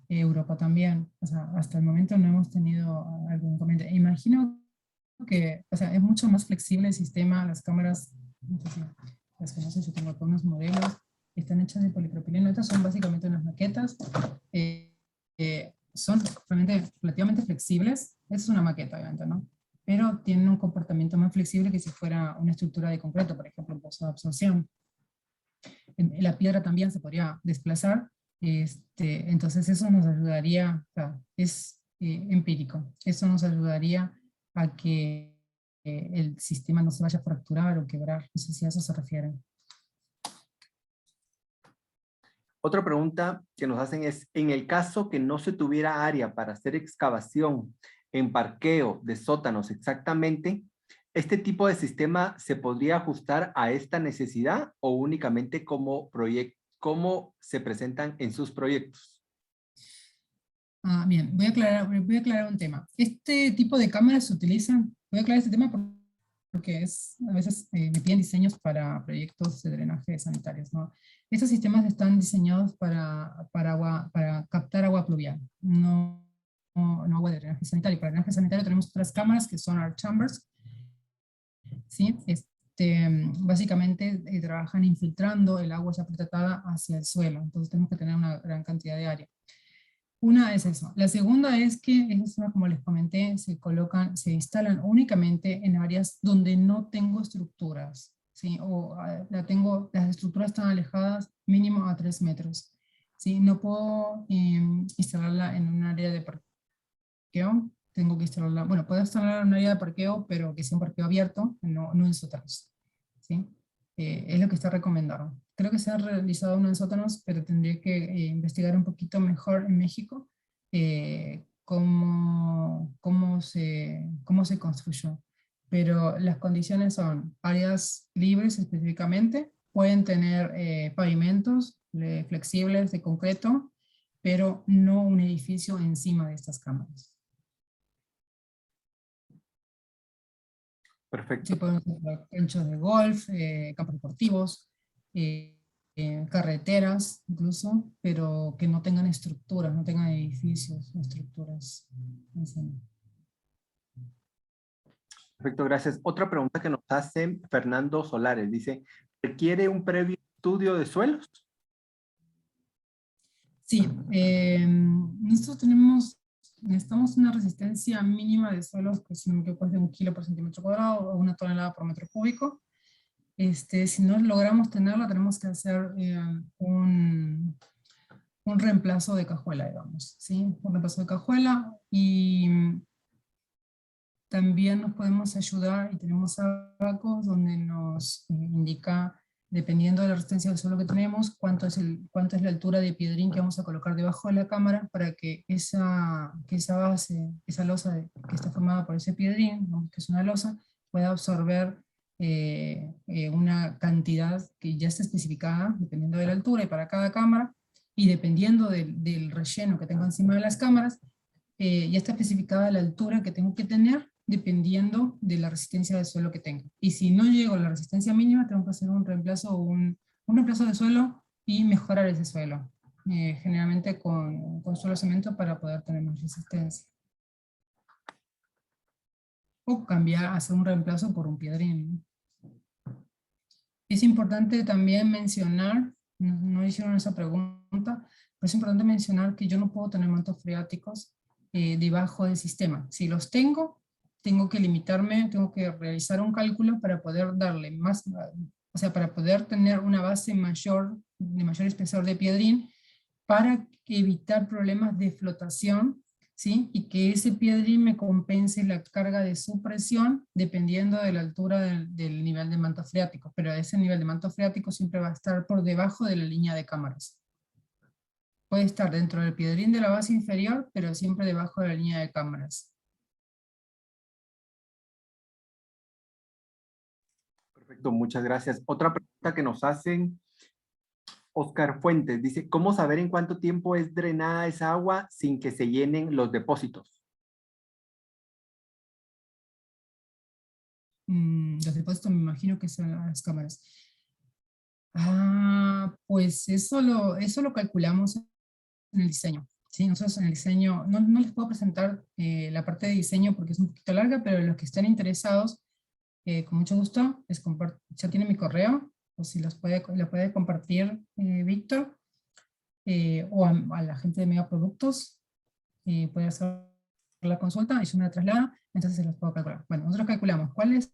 Europa también. O sea, hasta el momento no hemos tenido algún comentario. Imagino que, o sea, es mucho más flexible el sistema, las cámaras, no sé si las conoces, yo tengo acá unos modelos, están hechas de polipropileno, estas son básicamente unas maquetas, son realmente relativamente flexibles, es una maqueta obviamente, ¿no? Pero tienen un comportamiento más flexible que si fuera una estructura de concreto, por ejemplo, un pozo de absorción. La piedra también se podría desplazar, entonces eso nos ayudaría, o sea, es empírico, eso nos ayudaría a que el sistema no se vaya a fracturar o quebrar, no sé si a eso se refiere. Otra pregunta que nos hacen es, en el caso que no se tuviera área para hacer excavación en parqueo de sótanos exactamente, ¿este tipo de sistema se podría ajustar a esta necesidad o únicamente como cómo se presentan en sus proyectos? Bien, voy a aclarar un tema. Este tipo de cámaras se utilizan, voy a aclarar este tema porque a veces me piden diseños para proyectos de drenaje sanitarios, ¿no? Estos sistemas están diseñados para captar agua pluvial, no agua de drenaje sanitario. Para drenaje sanitario tenemos otras cámaras que son our chambers, ¿sí? Básicamente trabajan infiltrando el agua ya pretratada hacia el suelo, entonces tenemos que tener una gran cantidad de área. Una es eso. La segunda es que esas, como les comenté, se instalan únicamente en áreas donde no tengo estructuras, ¿sí? O las estructuras están alejadas mínimo a 3 metros, ¿sí? No puedo instalarla en un área de parqueo, tengo que instalarla, bueno, puedo instalarla en un área de parqueo, pero que sea un parqueo abierto, no en sótanos, ¿sí? Es lo que está recomendado. Creo que se ha realizado uno en sótanos, pero tendría que investigar un poquito mejor en México cómo se construyó. Pero las condiciones son áreas libres específicamente, pueden tener pavimentos flexibles de concreto, pero no un edificio encima de estas cámaras. Perfecto. Sí, podemos hacer canchos de golf, campos deportivos, carreteras incluso, pero que no tengan estructuras, no tengan edificios o estructuras encima. Perfecto, gracias. Otra pregunta que nos hace Fernando Solares. Dice, ¿requiere un previo estudio de suelos? Sí, nosotros necesitamos una resistencia mínima de suelos, que si no me equivoco es de 1 kilo por centímetro cuadrado o 1 tonelada por metro cúbico. Si no logramos tenerla, tenemos que hacer un reemplazo de cajuela, digamos, ¿sí? Un reemplazo de cajuela, y también nos podemos ayudar, y tenemos abacos donde nos indica, dependiendo de la resistencia del suelo que tenemos, cuánto es la altura de piedrín que vamos a colocar debajo de la cámara para que esa base, esa losa que está formada por ese piedrín, ¿no?, que es una losa, pueda absorber una cantidad que ya está especificada, dependiendo de la altura y para cada cámara, y dependiendo del relleno que tengo encima de las cámaras, ya está especificada la altura que tengo que tener dependiendo de la resistencia del suelo que tenga. Y si no llego a la resistencia mínima, tengo que hacer un reemplazo de suelo y mejorar ese suelo, generalmente con suelo cemento para poder tener más resistencia. O hacer un reemplazo por un piedrín, ¿no? Es importante también mencionar, no hicieron esa pregunta, pero es importante mencionar que yo no puedo tener mantos freáticos debajo del sistema. Si los tengo que limitarme, tengo que realizar un cálculo para poder darle más, o sea, para poder tener una base de mayor espesor de piedrín, para evitar problemas de flotación, ¿sí? Y que ese piedrín me compense la carga de su presión dependiendo de la altura del nivel de manto freático, pero ese nivel de manto freático siempre va a estar por debajo de la línea de cámaras. Puede estar dentro del piedrín de la base inferior, pero siempre debajo de la línea de cámaras. Perfecto, muchas gracias. Otra pregunta que nos hacen Oscar Fuentes. Dice, ¿cómo saber en cuánto tiempo es drenada esa agua sin que se llenen los depósitos? Los depósitos me imagino que son las cámaras. Pues eso lo calculamos en el diseño. Sí, nosotros en el diseño, no les puedo presentar la parte de diseño porque es un poquito larga, pero los que estén interesados, con mucho gusto, ya tiene mi correo, o si lo puede compartir Víctor, o a la gente de Megaproductos, puede hacer la consulta y yo me la traslado, entonces se los puedo calcular. Bueno, nosotros calculamos cuál es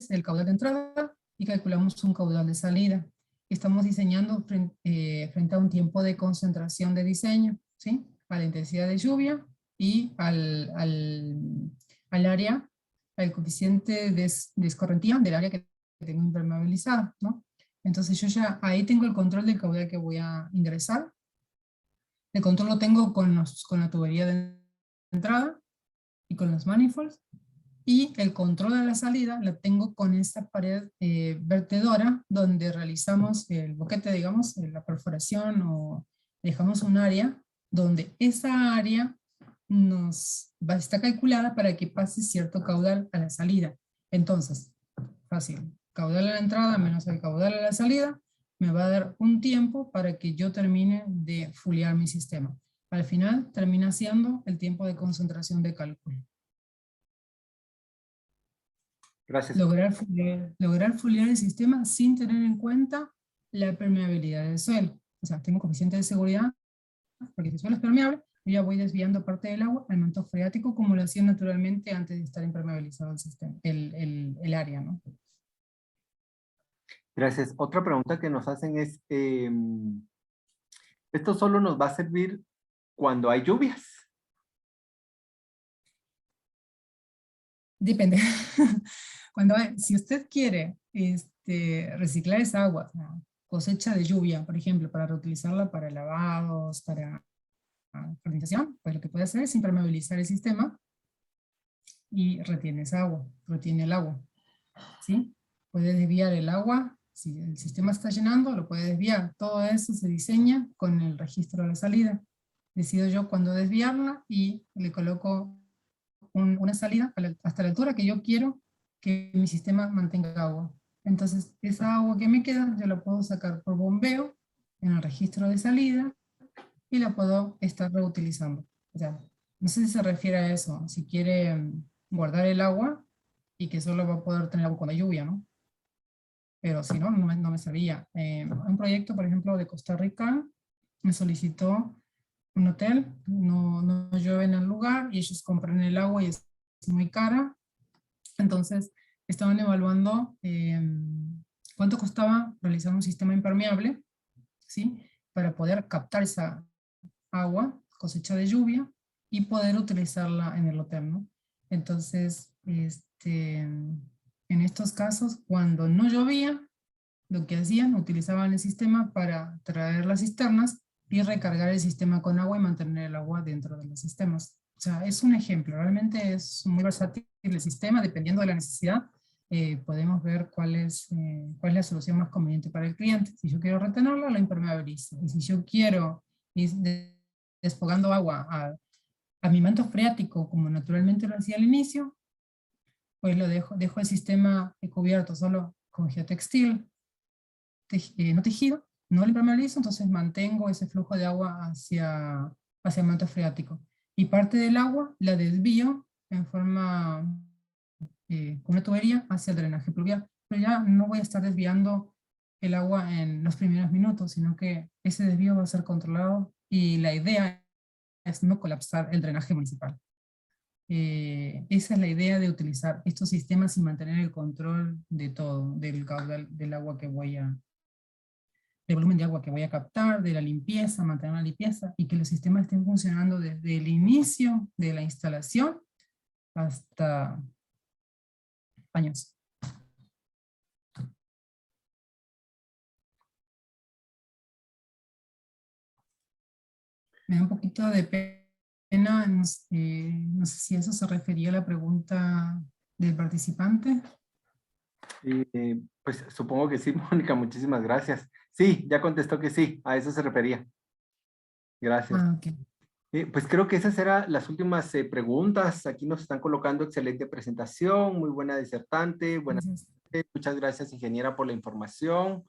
el caudal de entrada y calculamos un caudal de salida. Estamos diseñando frente a un tiempo de concentración de diseño, ¿sí? A la intensidad de lluvia y al área, al coeficiente de escorrentía del área que tengo impermeabilizada, ¿no? Entonces yo ya ahí tengo el control del caudal que voy a ingresar. El control lo tengo con la tubería de entrada y con los manifolds. Y el control de la salida la tengo con esta pared vertedora donde realizamos el boquete, digamos, la perforación, o dejamos un área donde esa área está calculada para que pase cierto caudal a la salida. Entonces, fácil, caudal a la entrada menos el caudal a la salida me va a dar un tiempo para que yo termine de fulear mi sistema. Al final termina siendo el tiempo de concentración de cálculo. Gracias. Lograr fulear el sistema sin tener en cuenta la permeabilidad del suelo. O sea, tengo coeficiente de seguridad, porque si el suelo es permeable, yo ya voy desviando parte del agua al manto freático como lo hacía naturalmente antes de estar impermeabilizado el sistema, el área, ¿no? Gracias. Otra pregunta que nos hacen es, ¿esto solo nos va a servir cuando hay lluvias? Depende. Si usted quiere reciclar esa agua, cosecha de lluvia, por ejemplo, para reutilizarla para lavados, para fertilización, pues lo que puede hacer es impermeabilizar el sistema y retiene esa agua, retiene el agua, ¿sí? Puede desviar el agua, si el sistema está llenando, lo puede desviar. Todo eso se diseña con el registro de la salida. Decido yo cuándo desviarla y le coloco una salida hasta la altura que yo quiero que mi sistema mantenga agua. Entonces, esa agua que me queda, yo la puedo sacar por bombeo en el registro de salida y la puedo estar reutilizando. O sea, no sé si se refiere a eso, si quiere guardar el agua y que solo va a poder tener agua con la lluvia, ¿no? Pero si no, no me servía. Un proyecto, por ejemplo, de Costa Rica, me solicitó un hotel, no llueve en el lugar y ellos compran el agua y es muy cara. Entonces, estaban evaluando cuánto costaba realizar un sistema impermeable, ¿sí? Para poder captar esa agua, cosecha de lluvia, y poder utilizarla en el hotel, ¿no? Entonces, en estos casos, cuando no llovía, lo que hacían, utilizaban el sistema para traer las cisternas y recargar el sistema con agua y mantener el agua dentro de los sistemas. O sea, es un ejemplo, realmente es muy versátil el sistema, dependiendo de la necesidad, podemos ver cuál es la solución más conveniente para el cliente. Si yo quiero retenerla, la impermeabilizo. Y si yo quiero ir despojando agua a mi manto freático, como naturalmente lo hacía al inicio, pues lo dejo el sistema cubierto solo con geotextil, no tejido, no lo impermeabilizo, entonces mantengo ese flujo de agua hacia el manto freático. Y parte del agua la desvío en forma, con una tubería hacia el drenaje pluvial. Pero ya no voy a estar desviando el agua en los primeros minutos, sino que ese desvío va a ser controlado y la idea es no colapsar el drenaje municipal. Esa es la idea de utilizar estos sistemas y mantener el control de todo, del caudal del agua que voy a, del volumen de agua que voy a captar, de la limpieza, mantener la limpieza y que los sistemas estén funcionando desde el inicio de la instalación hasta años. Me da un poquito de pena, no sé si eso se refería a la pregunta del participante. Pues supongo que sí, Mónica, muchísimas gracias. Sí, ya contestó que sí, a eso se refería. Gracias. Ah, ok. Pues creo que esas eran las últimas preguntas. Aquí nos están colocando excelente presentación, muy buena disertante. Buenas Gracias. tardes. Muchas gracias, ingeniera, por la información.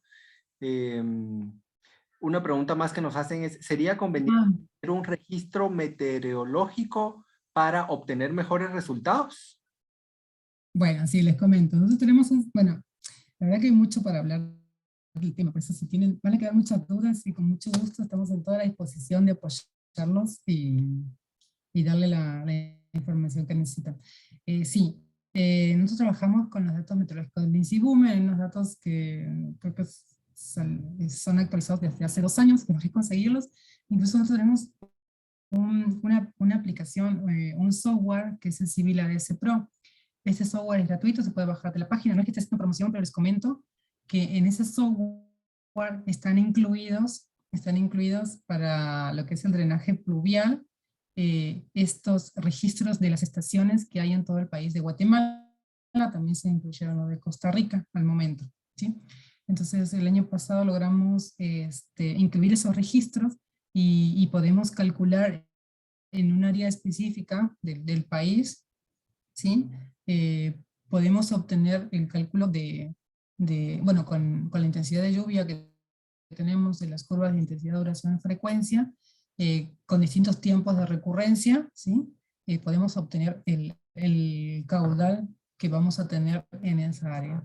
Una pregunta más que nos hacen es, ¿sería conveniente Ah, tener un registro meteorológico para obtener mejores resultados? bueno, sí, les comento. Nosotros tenemos bueno, la verdad que hay mucho para hablar del tema, por eso si tienen, van a quedar muchas dudas y con mucho gusto estamos en toda la disposición de apoyarlos y darle la información que necesitan. Sí, nosotros trabajamos con los datos meteorológicos del INSIBUME, unos datos que creo que son actualizados desde hace 2 años, que no hay que conseguirlos. Incluso nosotros tenemos una aplicación, un software que es el Civil ADS Pro. Este software es gratuito, se puede bajar de la página, no es que esté haciendo promoción, pero les comento que en ese software están incluidos para lo que es el drenaje pluvial, estos registros de las estaciones que hay en todo el país de Guatemala, también se incluyeron lo de Costa Rica al momento, ¿sí? Entonces el año pasado logramos incluir esos registros y podemos calcular en un área específica del país, ¿sí? Podemos obtener el cálculo bueno, con la intensidad de lluvia que tenemos de las curvas de intensidad, duración y frecuencia, con distintos tiempos de recurrencia, ¿sí? Podemos obtener el caudal que vamos a tener en esa área.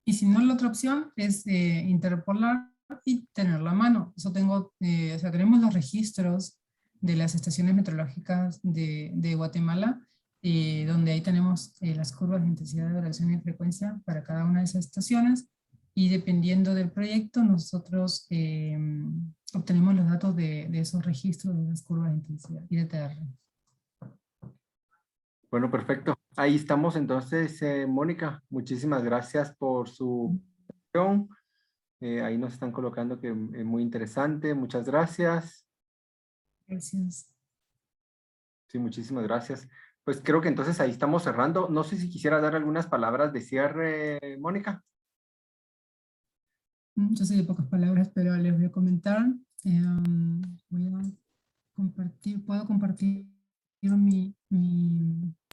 Y si no, la otra opción es interpolar y tenerlo a mano. Eso o sea, tenemos los registros de las estaciones meteorológicas de Guatemala, donde ahí tenemos las curvas de intensidad, duración y frecuencia para cada una de esas estaciones, y dependiendo del proyecto, nosotros obtenemos los datos de esos registros de las curvas de intensidad y de TR. Bueno, perfecto. Ahí estamos entonces, Mónica. Muchísimas gracias por su presentación. Ahí nos están colocando que es muy interesante. Muchas gracias. Gracias. Sí, muchísimas gracias. Pues creo que entonces ahí estamos cerrando. No sé si quisiera dar algunas palabras de cierre, Mónica. Yo soy de pocas palabras, pero les voy a comentar. Voy a compartir, ¿puedo compartir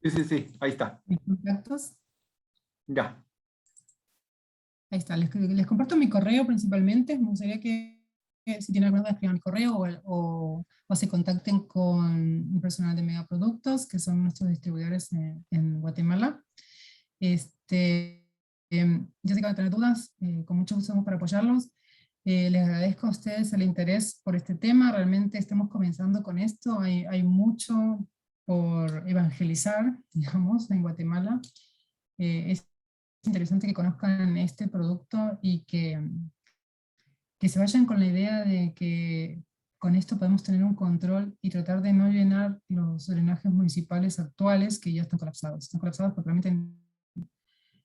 Sí, ahí está. mis contactos. Ya. Ahí está, les comparto mi correo principalmente. Me gustaría que si tienen alguna duda escriban mi correo o se contacten con el personal de Megaproductos, que son nuestros distribuidores en Guatemala. Yo sé que van a tener dudas, con mucho gusto estamos para apoyarlos. Les agradezco a ustedes el interés por este tema, realmente estamos comenzando con esto, hay mucho por evangelizar, digamos, en Guatemala. Es interesante que conozcan este producto y que se vayan con la idea de que con esto podemos tener un control y tratar de no llenar los drenajes municipales actuales que ya están colapsados. Están colapsados porque realmente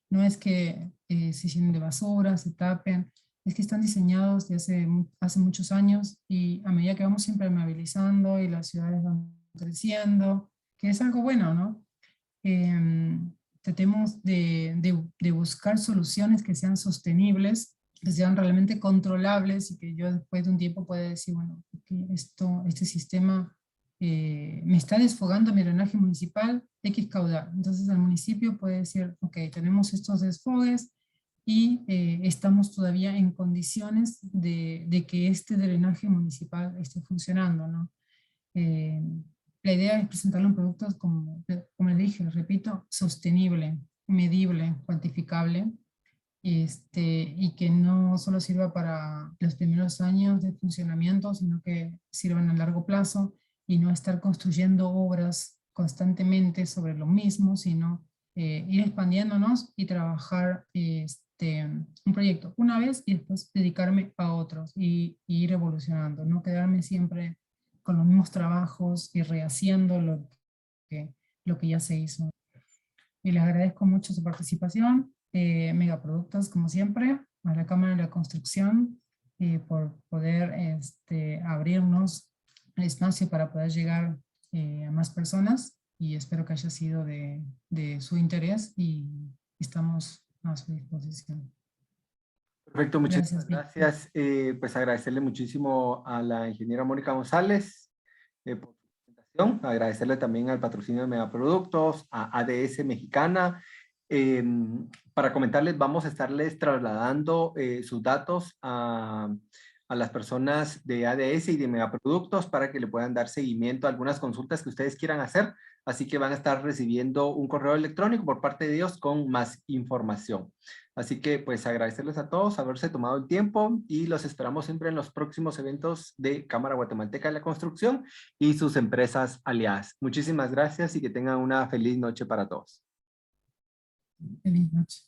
no es que se llenen de basura, se tapen, es que están diseñados de hace muchos años y a medida que vamos impermeabilizando y las ciudades van creciendo, que es algo bueno, ¿no? Tratemos de buscar soluciones que sean sostenibles, que sean realmente controlables y que yo después de un tiempo pueda decir, bueno, que este sistema me está desfogando mi drenaje municipal X caudal. Entonces el municipio puede decir, ok, tenemos estos desfogues y estamos todavía en condiciones de que este drenaje municipal esté funcionando, ¿no? La idea es presentarle un producto, como les dije, repito, sostenible, medible, cuantificable, y que no solo sirva para los primeros años de funcionamiento, sino que sirvan a largo plazo y no estar construyendo obras constantemente sobre lo mismo, sino ir expandiéndonos y trabajar un proyecto una vez y después dedicarme a otros y ir evolucionando, no quedarme siempre con los mismos trabajos y rehaciendo lo que ya se hizo. Y les agradezco mucho su participación. Megaproductos, como siempre, a la Cámara de la Construcción, por poder abrirnos el espacio para poder llegar a más personas, y espero que haya sido de su interés y estamos a su disposición. Perfecto, muchísimas Gracias. gracias. Pues agradecerle muchísimo a la ingeniera Mónica González por su presentación, agradecerle también al patrocinio de Megaproductos, a ADS Mexicana. Para comentarles, vamos a estarles trasladando sus datos a las personas de ADS y de Megaproductos para que le puedan dar seguimiento a algunas consultas que ustedes quieran hacer. Así que van a estar recibiendo un correo electrónico por parte de ellos con más información. Así que pues agradecerles a todos haberse tomado el tiempo y los esperamos siempre en los próximos eventos de Cámara Guatemalteca de la Construcción y sus empresas aliadas. Muchísimas gracias y que tengan una feliz noche para todos. Feliz noche.